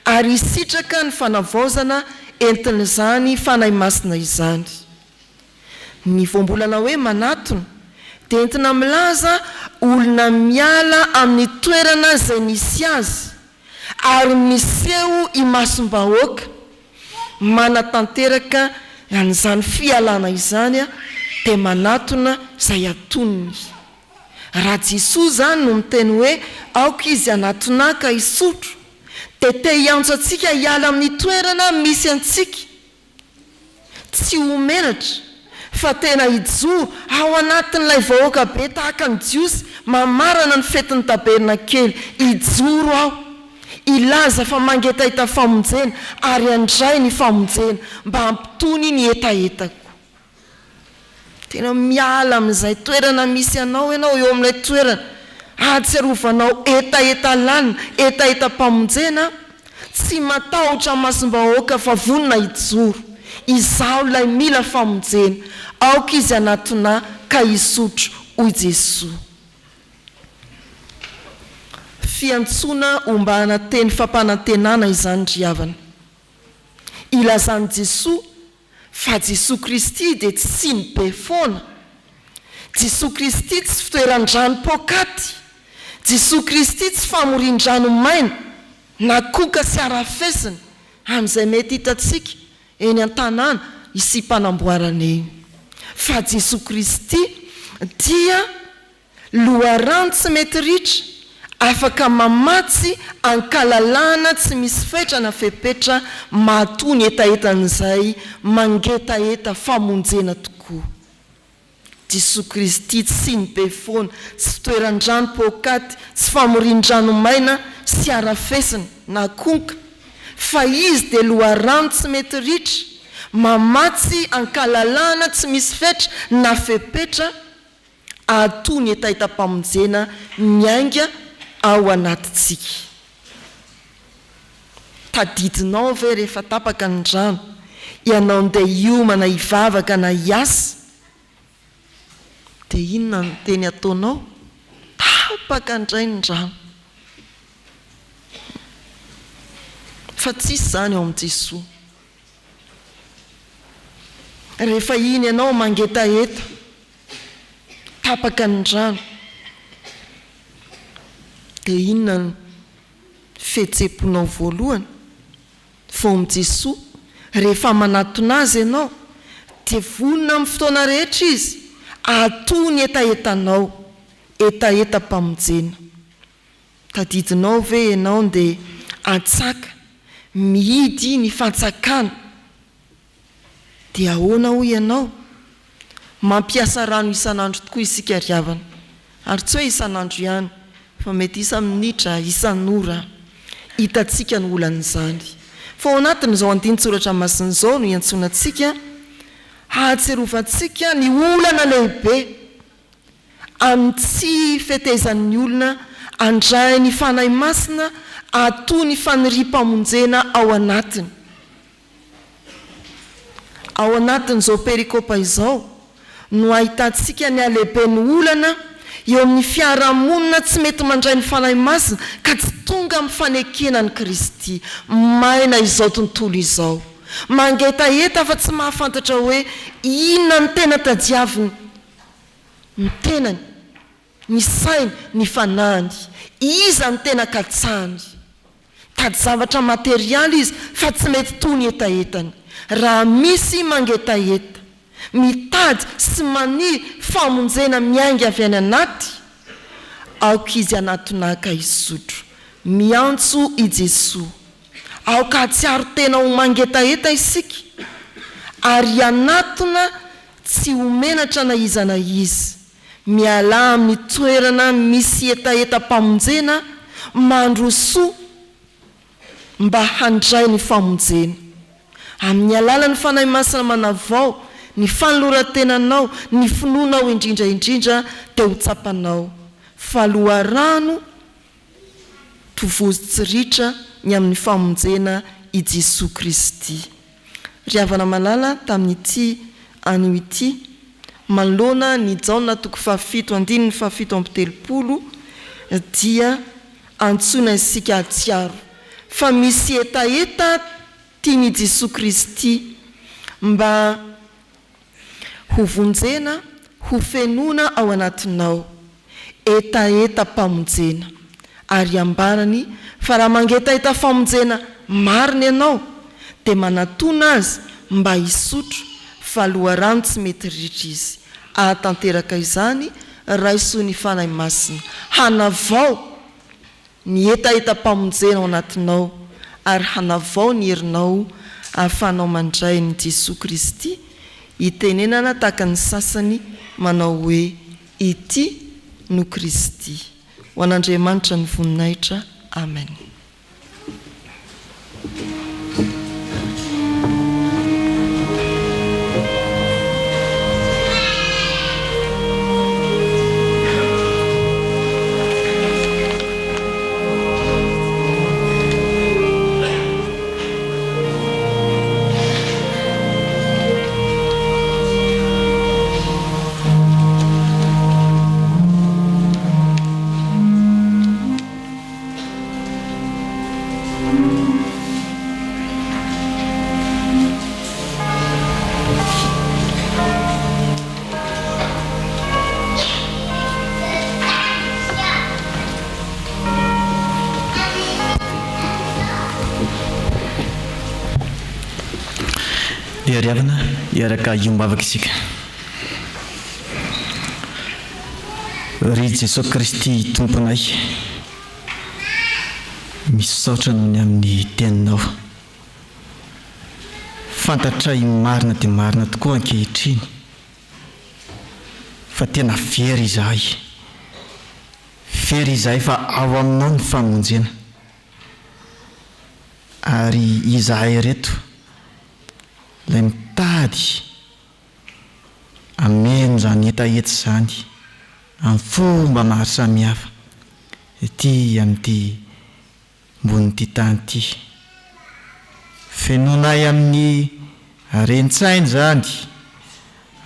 ary hisitraka ny fanavaozana entin'izany fanahy masina izany. Ny voambolana hoe manatona dia entina milaza olona miala amin'ny toerana izay nisy azy ary miseho imasom-bahoaka, manatanteraka an'izany fialana izany dia manatona izay atonony. Raha Jesosy zany no miteny hoe aoka izy anatona ka hisotro, dia te hiantso antsika hiala amin'ny toerana misy antsika, tsy homenatra fa tena hijoro ao anatin'ilay vahoaka be tahaka ny Jiosy mamarana ny fetin'ny tabernakely. Hijoro ao, ilaza fa mangetahita famonjena ary andray ny famonjena mba hampitony ny etaetako. Tena miala amin'izay toerana misy ianao eo amin'ilay toerana, ahatsiarovanao etaeta lana, etaeta-pamonjena, tsy matahotra masom-bahoaka fa vonona hijoro. Izaho ilay mila famonjena, aoka izy anatona ka hisotro hoy Jesosy. Fiantsona ombana teny fampanantenana izany ry havana. Ilazany Jesosy fa Jesosy Kristy dia tsy mibe foana. Jesosy Kristy tsy fitoeran-drano pokaty. Jesosy Kristy tsy famorin-drano maina na koka sy arafesina amin'izay mety hitatsika eny an-tanàna isym-panamboarana eny. Fa Jesosy Kristy dia loharano tsy mety ritra, afaka mamatsy ankalalana tsy misy fetra na fepetra, mahatony etaetan'izay mangetaeta famonjena tokoa. Jesosy Kristy tsy mibe foana, tsy fitoeran-drano pokaty, tsy famorin-drano maina sy arafesina na konka, fa izy dia loharano tsy mety ritra, mamatsy ankalalana tsy misy fetra na fepetra, ahatony etaeta-pamonjena miainga ao anatitsika. Tadidinao ve rehefa tapaka ny rano, ianao ndeha hiomana hivavaka na hiasa, dia inona no teny ataonao? Tapaka indray ny rano. Fa tsisy zany ao amin'i Jesosy. Rehefa iny ianao mangetaeta, tapaka ny rano, dia inona no fihetseham-ponao voalohany? Fa amin'i Jesosy, rehefa manatona azy ianao, dia vonona amin'ny fotoana rehetra izy, ahatony etaetanao, etaeta-pamonjena. Tadidinao ve ianao dia atsaka, mihidy ny fantsakana? Dia ahoana hoy ianao? Mampiasa rano isan'andro tokoa isika ry havana, ary tsy hoe isan'andro ihany, fa mety isa-minitra, isan'ora, hitatsika ny olan'izany. Fa ao anatin'izao andinin-tsoratra masina izao no iantsonantsika, ahatsiarovantsika ny olana lehibe amin'ny tsy fetezan'ny olona, andray ny fanahy masina, atoy ny faniriam-pamonjena ao anatiny. Ao anatin'izao perikopa izao no ahitantsika ny alehibe ny olana eo amin'ny fiarahamonina tsy mety mandray ny fanahy masina ka tsy tonga amin'ny fanekena ny Kristy. Maina izao tontolo izao, mangetaeta fa tsy mahafantatra hoe inona ny tena tadiaviny, ny tenany, ny sainy, ny fanahiny, iza ny tena katsahany. Tady zavatra materialy izy fa tsy mety tony etaetany. Raha misy mangetaeta, mitady sy maniry famonjena miainga avy any anaty, aoka izy anatonaka hisotro, miantso i Jesosy. Aoka hatsiaro tena ho mangetaeta isika, ary anatona tsy homenatra na iza na izy, miala amin'ny toerana misy etaeta-pamonjena, mandroso mba handray ny famonjena. Amin'ny alalan'ny fanahy masina manavao, ny fanoloran-tenanao, ny finoanao indrindra dia ho tsapanao. Fa loharano tovozy tsy ritra ny amin'ny famonjena i Jesosy Kristy. Ry havana malala tamin'ity anio ity, manoloana ny jaona toko 7:7-7 dia antsoina isika atsiaro fa misy etaeta tiany Jesosy Kristy mba ho vonjena, ho fenona ao anatinao, etaeta-pamonjena. Ary ambarany fa raha mangetaeta famonjena marina ianao dia manatona azy mba hisotro, fa loharano tsy mety ritra izy. Ahatanteraka izany raisoa ny fanahy masina, hanavao ny etaeta-pamonjena ao anatinao, ary hanavao ny herinao ahafanao mandray ny Jesosy Kristy, itenenana tahaka ny sasany manao hoe ity no Kristy. Ho an'Andriamanitra ny voninahitra. Amen. fiariavana iaraka iombavaka isika. Ry Jesosy Kristy tomponay, misaotra nohony amin'ny teninao. Fantatray marina dia marina tokoa ankehitriny fa tena very izahay fa ao aminao ny famonjena. Ary izahay reto ilay mitady ameno zany etaeta zany amin'ny fomba maro samihafa ety amin'ity mbon'ity tany ity. Fenonay amin'ny rentsainy zany,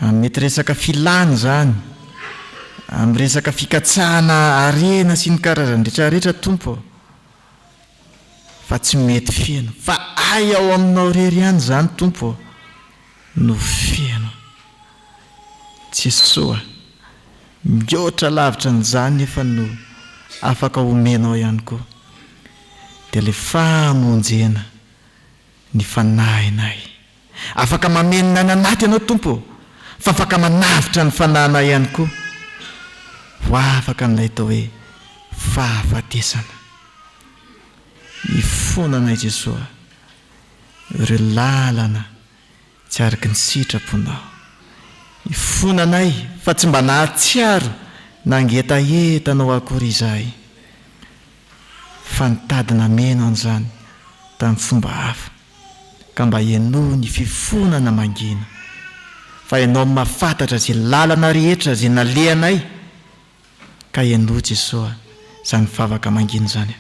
amin'ny mety resaka filany zany, amin'ny resaka fikatsahana arena sy ny karazany rehetrarehetra tompo, fa tsy mety feno fa ay ao aminao rery ihany zany tompo no feno. Jesosy mihoatra lavitra n'izany nefa no afaka omenao ihany koa dia le famonjena ny fanahinay. Afaka mamenina ny anaty ianao tompo fa afaka manavitra ny fanahinay ihany koa ho afaka amin'ilay tao hoe fahafatesana. Ifonanay Jesosy ireo lalana tsy araka ny sitraponao. Ifonanay fa tsy mba nahatsiaro nangetaetanao akory izahay fa nitadina meno an'izany tamin'ny fomba hafa ka mba ianoho ny fifonana mangina fa ianao mahafantatra izay lalana rehetra izay nalehanay ka ianoho Jesosy izany vavaka mangina izany.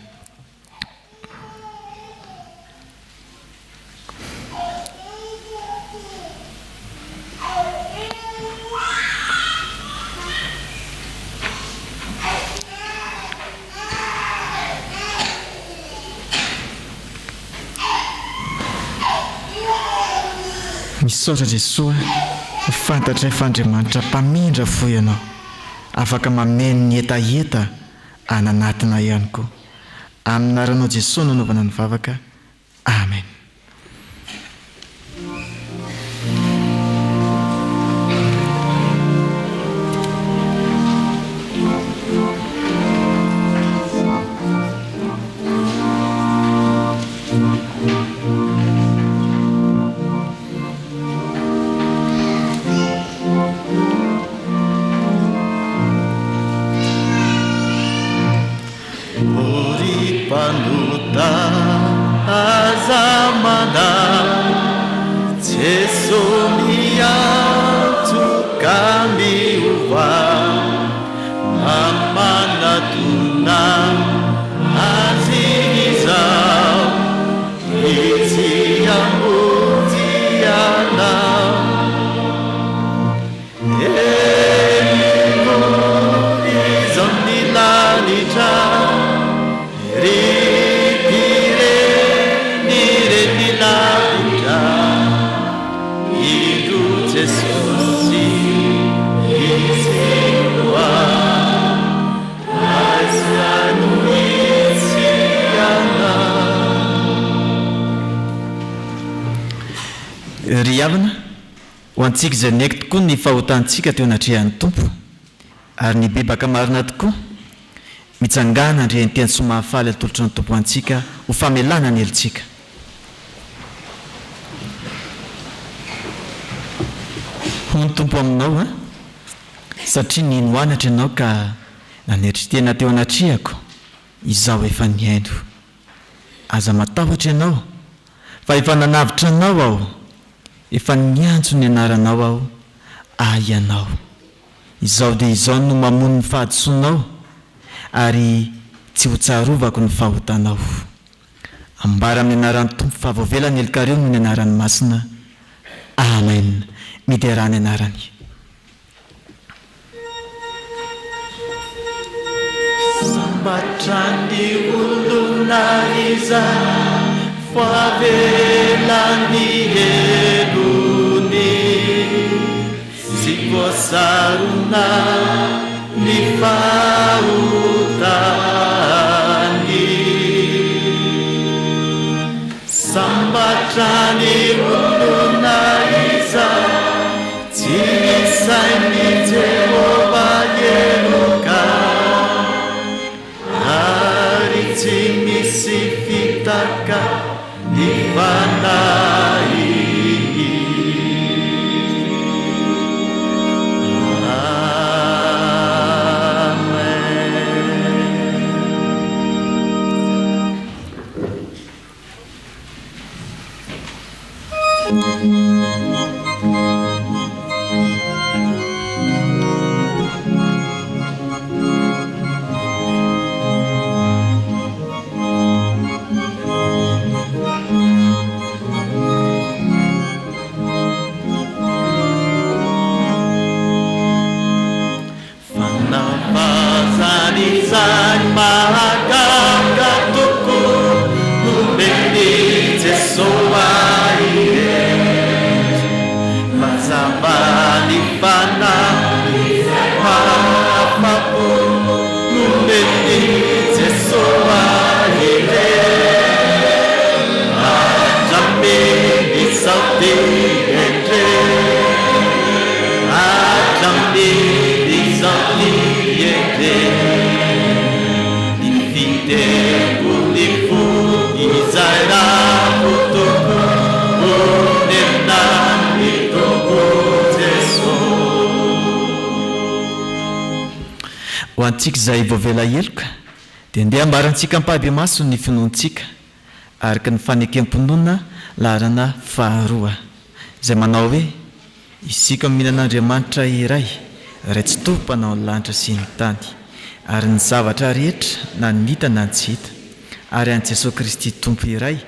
Misaotra Jesosy, fantatray fa Andriamanitra mpamindra fo ianao, afaka mameno ny etaeta ananatina ihany koa. Amin'ny anaranao Jesosy no anaovana ny vavaka. Amen. Ry havana ho antsika izay niaiky tokoa ny fahotantsika teo anatrehan'ny tompo ary ny bebaka marina tokoa mitsangana andre ny teny somahafaly atolotra ny tompo antsika ho famelana ny helitsika. Ho ny tompo aminao satria ny noanatra ianao ka naneritry-tena teo anatrehako izaho efa niaino. Aza matahotra ianao fa efa nanavitra anao aho, efa niantso ny anaranao aho ianao. Izao dia izao no mamono ny fahadisoanao ary tsy ho tsarovako ny fahotanao. Ambara amin'ny anaran'ny tompo fa voavelany elikareo no ny anaran'ny masina. Amen. Miderany anarany. Sambatrany olona iza favelany helony sy voasarona ny fahotany. Sambatrany olona fazanizany mahagaga toko nomeny Jesova irery mazambany fanahy mahafapo nomeny Jesova irery atrameny saute ho antsika izay voavela heloka dia ndeha ambarantsika mpahabe maso ny finoantsika araka ny fanekem-ponona larana faharoa izay manao hoe isika mihinan'Andriamanitra iray ray tsy tompanao ny lanitra sy ny tany ary ny zavatra rehetra na ny hita na tsy hita ary an' Jesosy Kristy tompo iray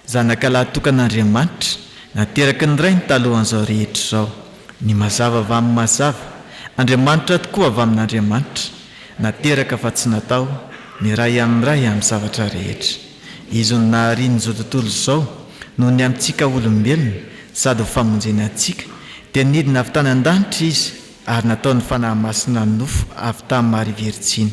zanaka lahy tokan'Andriamanitra nateraka ny ray ny talohan'izao rehetra izao ny mazava avy amin'ny mazava Andriamanitra tokoa avy amin'Andriamanitra nateraka fa tsy natao ny ray amin'ny ray amin'ny zavatra rehetra izy no naharian'izao tontolo izao noho ny amintsika olombelona sady ho famonjeny antsika dia nidina avy tany an-danitra izy ary nataony fanahy masina nofo avy tamin'ny mariveritsiny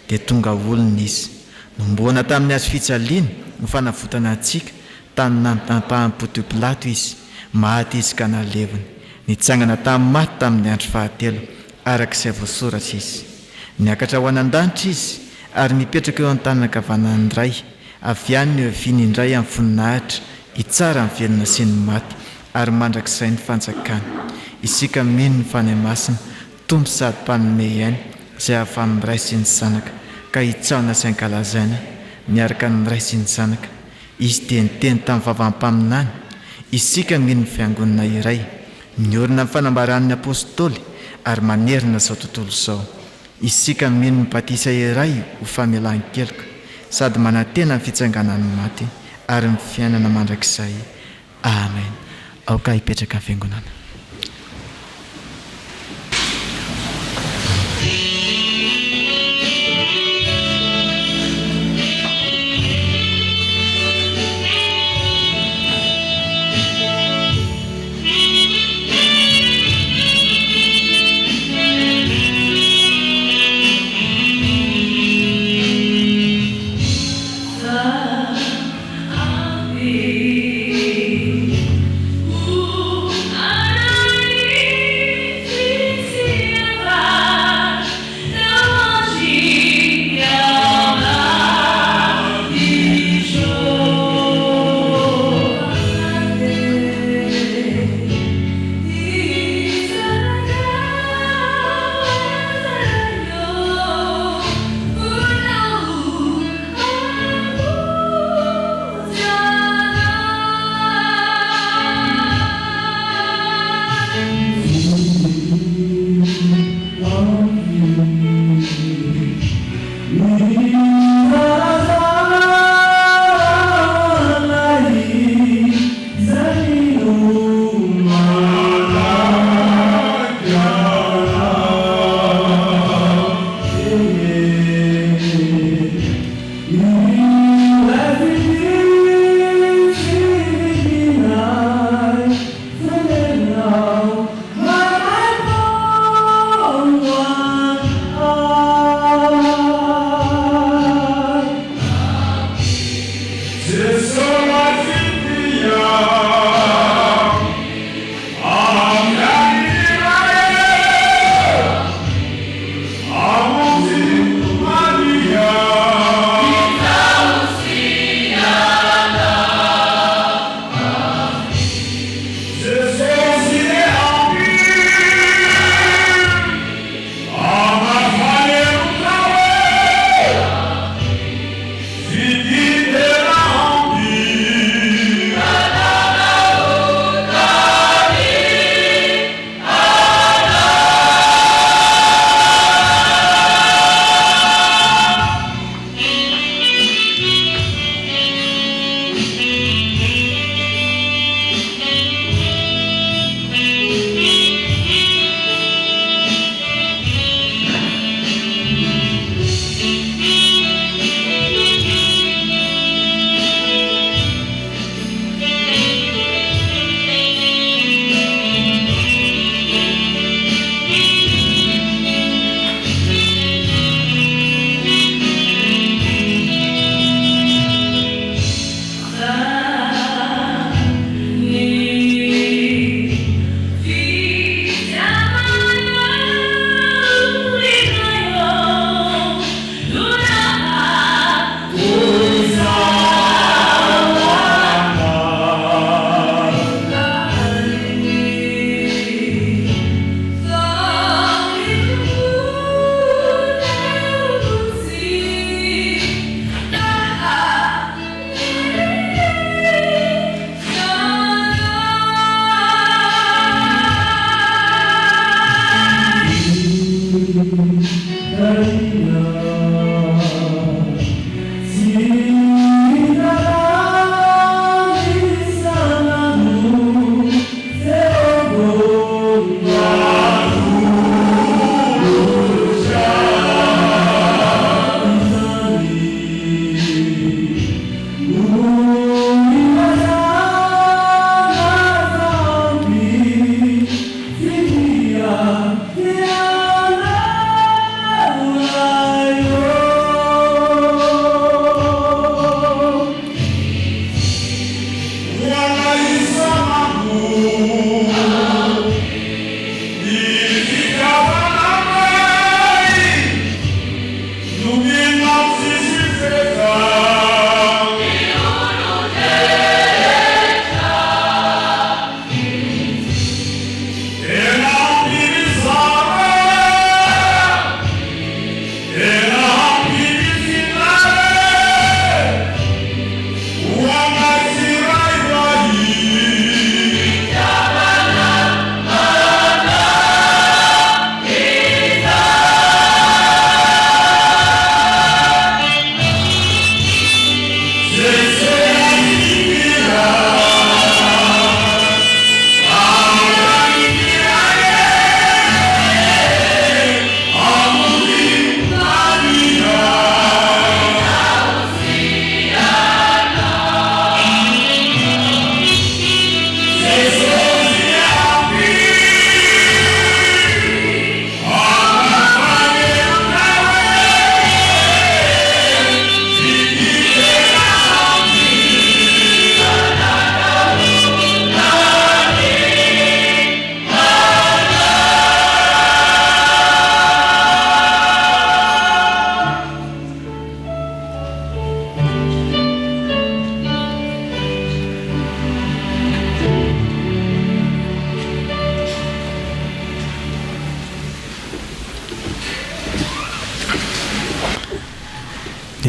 dia tonga olona izy nomboana tamin'ny hazo fitsaliana no fanavotana antsika tany nampahany Pontio Pilato izy maty izy ka naleviny nitsangana tamin'ny maty tamin'ny andro fahatelo arak'izay voasoratra izy niakatra ho anan-danitra izy ary mipetraka eo an-tanankavanany iray avy any eo viany indray amin'ny voninahitra hitsara ny velona sy ny maty ary mandrakizay ny fanjakana isika mino ny fanahy masina tompo sady mpanome ihany izay avy amin'ny ray sy ny zanaka ka hitsaona sy ankalazaina miaraka ny ray sy ny zanaka izy dia niteny tamin'ny vavampaminany isika mino ny fiangonana iray miorina amin'ny fanambaran'ny apôstôly ary manerina izao tontolo izao isika mino ny batisa iray ho famelan-keloka sady manantena ny fitsanganan'ny maty ary ny fiainana mandrakizay amen aoka hipetraka ny fiangonana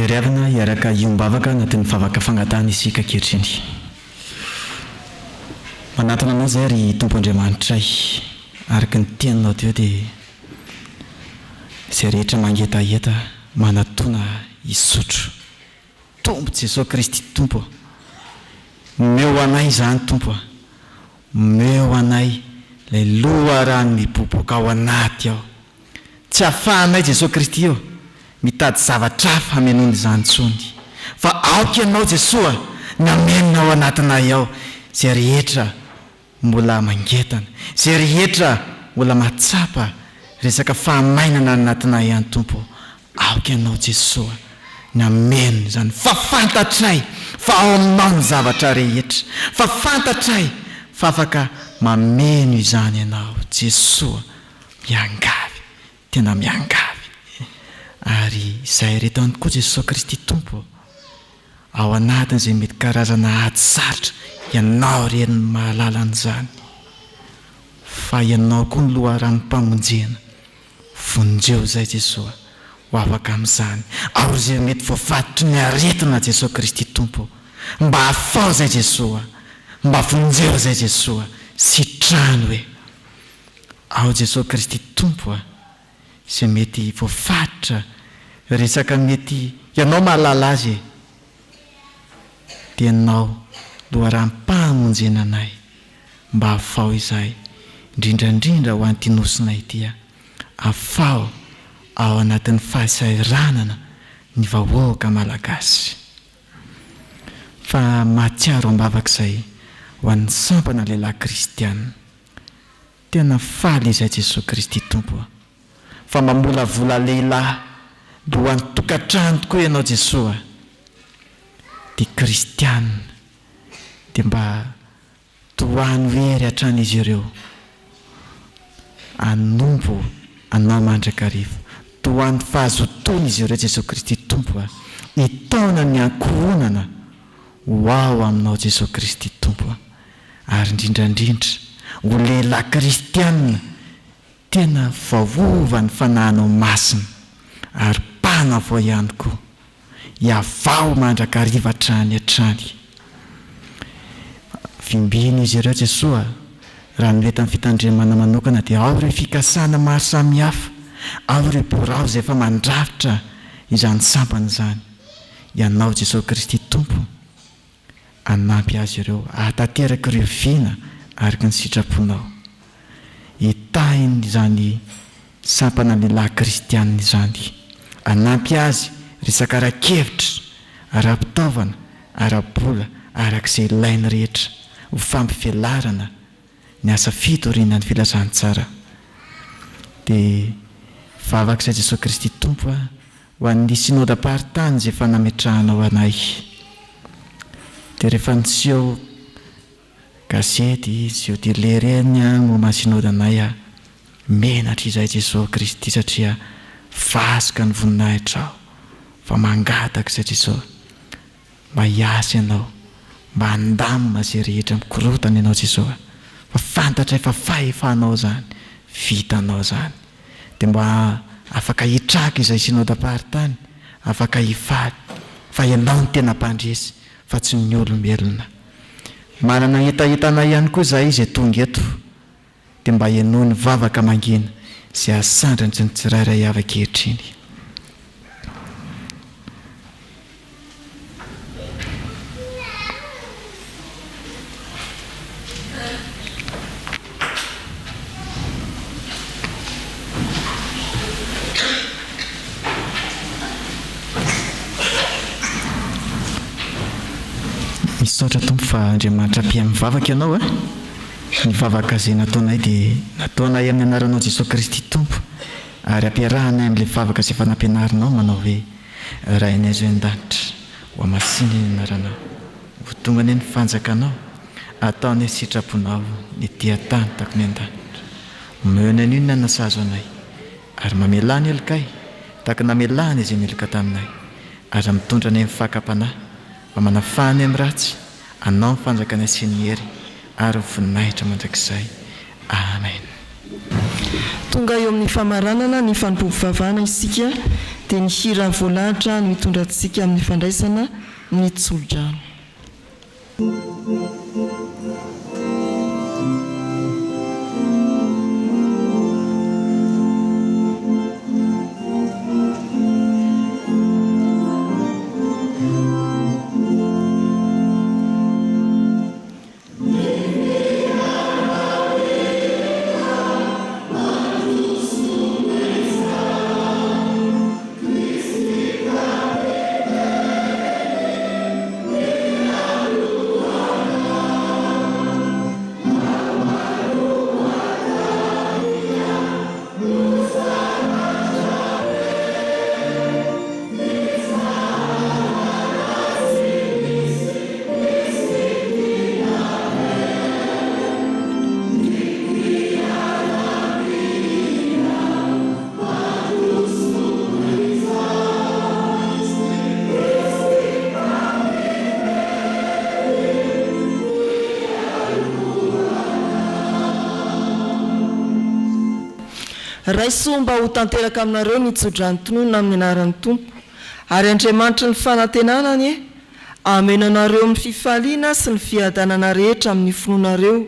riavana iaraka iombavaka anatin'ny favaka fangatana isika kehitriny manatona anao zay ry tompo andriamanitray araka ny teninao teo dia izay rehetra mangetaheta manatona isotro tompo Jesosy Kristy tompo meo anay izany tompo meo anay lay loharano miboboka ao anaty ao tsy ahafahanay Jesosy Kristy eo mitady zavatra hafa hamenony izany tsony fa aoka ianao Jesosy namenona ao anatinay ao izay rehetra mbola mangetana izay rehetra mbola matsapa resaka fahamainana anatinay ihany tompo aoka ianao Jesosy nameno izany fa fantatray fa ao aminao ny zavatra rehetra fa fantatray fa afaka mameno izany ianao Jesosy miangavy tena miangavy ary izay reto ihany koa Jesosy Kristy tompo ao anatin' izay mety karazana ady sarotra ianao reny mahalala an'izany fa ianao koa ny loharanom-pamonjena vonjeo izay Jesosy ho afaka amin'izany ao izay mety voafatotry ny aretina Jesosy Kristy tompo mba hafao izay Jesosy mba vonjeo izay Jesosy sitrano hoe ao Jesosy Kristy tompo izay mety voafatotra resaka mety ianao mahalala azy dia ianao loharanom-pamonjena anay mba hafao izay indrindrandrindra ho an'ity nosina ity hafao ao anatin'ny fahasairanana ny vahoaka malagasy fa mahatsiaro ambavak'izay ho an'ny sampana lehilahy kristiana tena faly izay Jesosy Kristy tompo fa mamolavola lehilahy ho an'ny tokantrano tokoa ianao Jesosy dia kristiana dia mba tohany hery hatrany izy ireo anompo anao mandrakarivo tohany fahazotony izy ireo Jesosy Kristy tompo hitaona ny ankohonana ho ao aminao Jesosy Kristy tompo ary indrindrandrindra ho lehilahy kristiana tena vaovova ny fanahinao masina ary pana avao ihany koa hiavao mandrakariva hatrany fimbiny izy ireo Jesosy raha mileta amin'ny fitandremana manokana dia ao ireo fikasana maro samihafa ao ireo borao izay efa mandravitra izany sampana izany. Ianao Jesosy Kristy Tompo, anampy azy ireo ahatateraka ireo viana araka ny sitraponao. Hitahiny izany sampana lehilahy kristianina izany. Anampy azy resaka ara-kevitra, ara-pitaovana, ara-bola, arak'izay ilainy rehetra ho fampivelarana ny asa fitoriana ny filazany tsara. Dia vavak'izay Jesosy Kristy Tompo ho an'ny synodam-paharitany izay efa nametrahanao anay. Dia rehefa niseho gazety sy tele reny momba synodanay menatra izay Jesosy Kristy satria vasoka ny voninahitra aho fa mangataka izay Jesosy mba hiasa ianao, mba handamina izay rehetra mikorotana ianao Jesosy, fa fantatra efa fahefanao zany, vitanao zany. Dia mba afaka hitraka izay synodam-paharitany, afaka hifaly fa ianao ny tena mpandresy fa tsy ny olombelona. Manana hetahitana ihany koa izahay izay tonga eto, dia mba hianoho ny vavaka mangina izay asandrany sy ny tsirairay avy ankehitriny. Misaotra Tompo fa Andriamanitra mpiamivavaka ianao ny vavaka izay nataonay dia nataonay amin'ny anaranao Jesosy Kristy Tompo, ary ampiarahanay amin'ilay vavaka izay efa nampianarinao manao hoe rainay zo an-danitra ho amasiny ny anaranao, ho tongany ny fanjakanao, ataonay sitraponao ny tia-tany tako ny an-danitra. Mehona an'io ny anasazo anay ary mamelany elokay tahaka namelany izay meloka taminay, ary mitondra anay amin'ny fakapanahy mba manafahany amin'ny ratsy, anao ny fanjakanay sy ny hery ary voninahitra mandrakizay. Amen. Tonga eo amin'ny famaranana ny fanompoam-pivavahana isika, dia ny hira voalahatra no mitondra antsika amin'ny fandraisana ny tsoldrano. Raiso mba ho tanteraka aminareo ny tsodrany tonona amin'ny anaran'ny Tompo, ary Andriamanitra ny fanantenanany amenanareo amin'ny fifaliana sy ny fiadanana rehetra amin'ny finoanareo,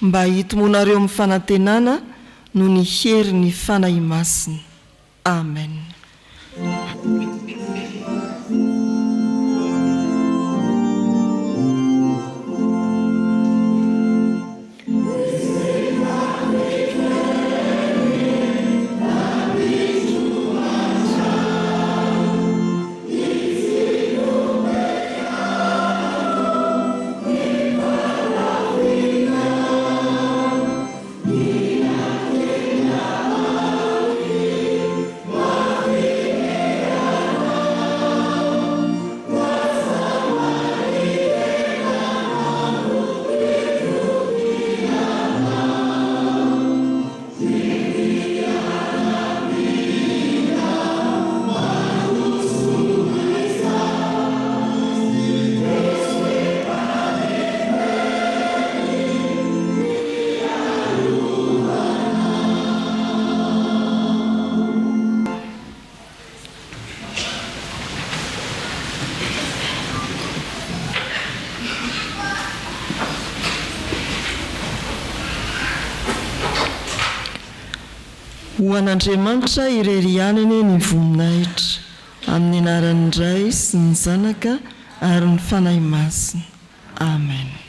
mba hitomonareo amin'ny fanantenana no ny hery ny fanahy masiny. Amen. Amen. ho an'Andriamanitra irery anany ny voninahitra amin'ny anaran'ny Ray sy ny Zanaka ary ny fanahy masina. Amen.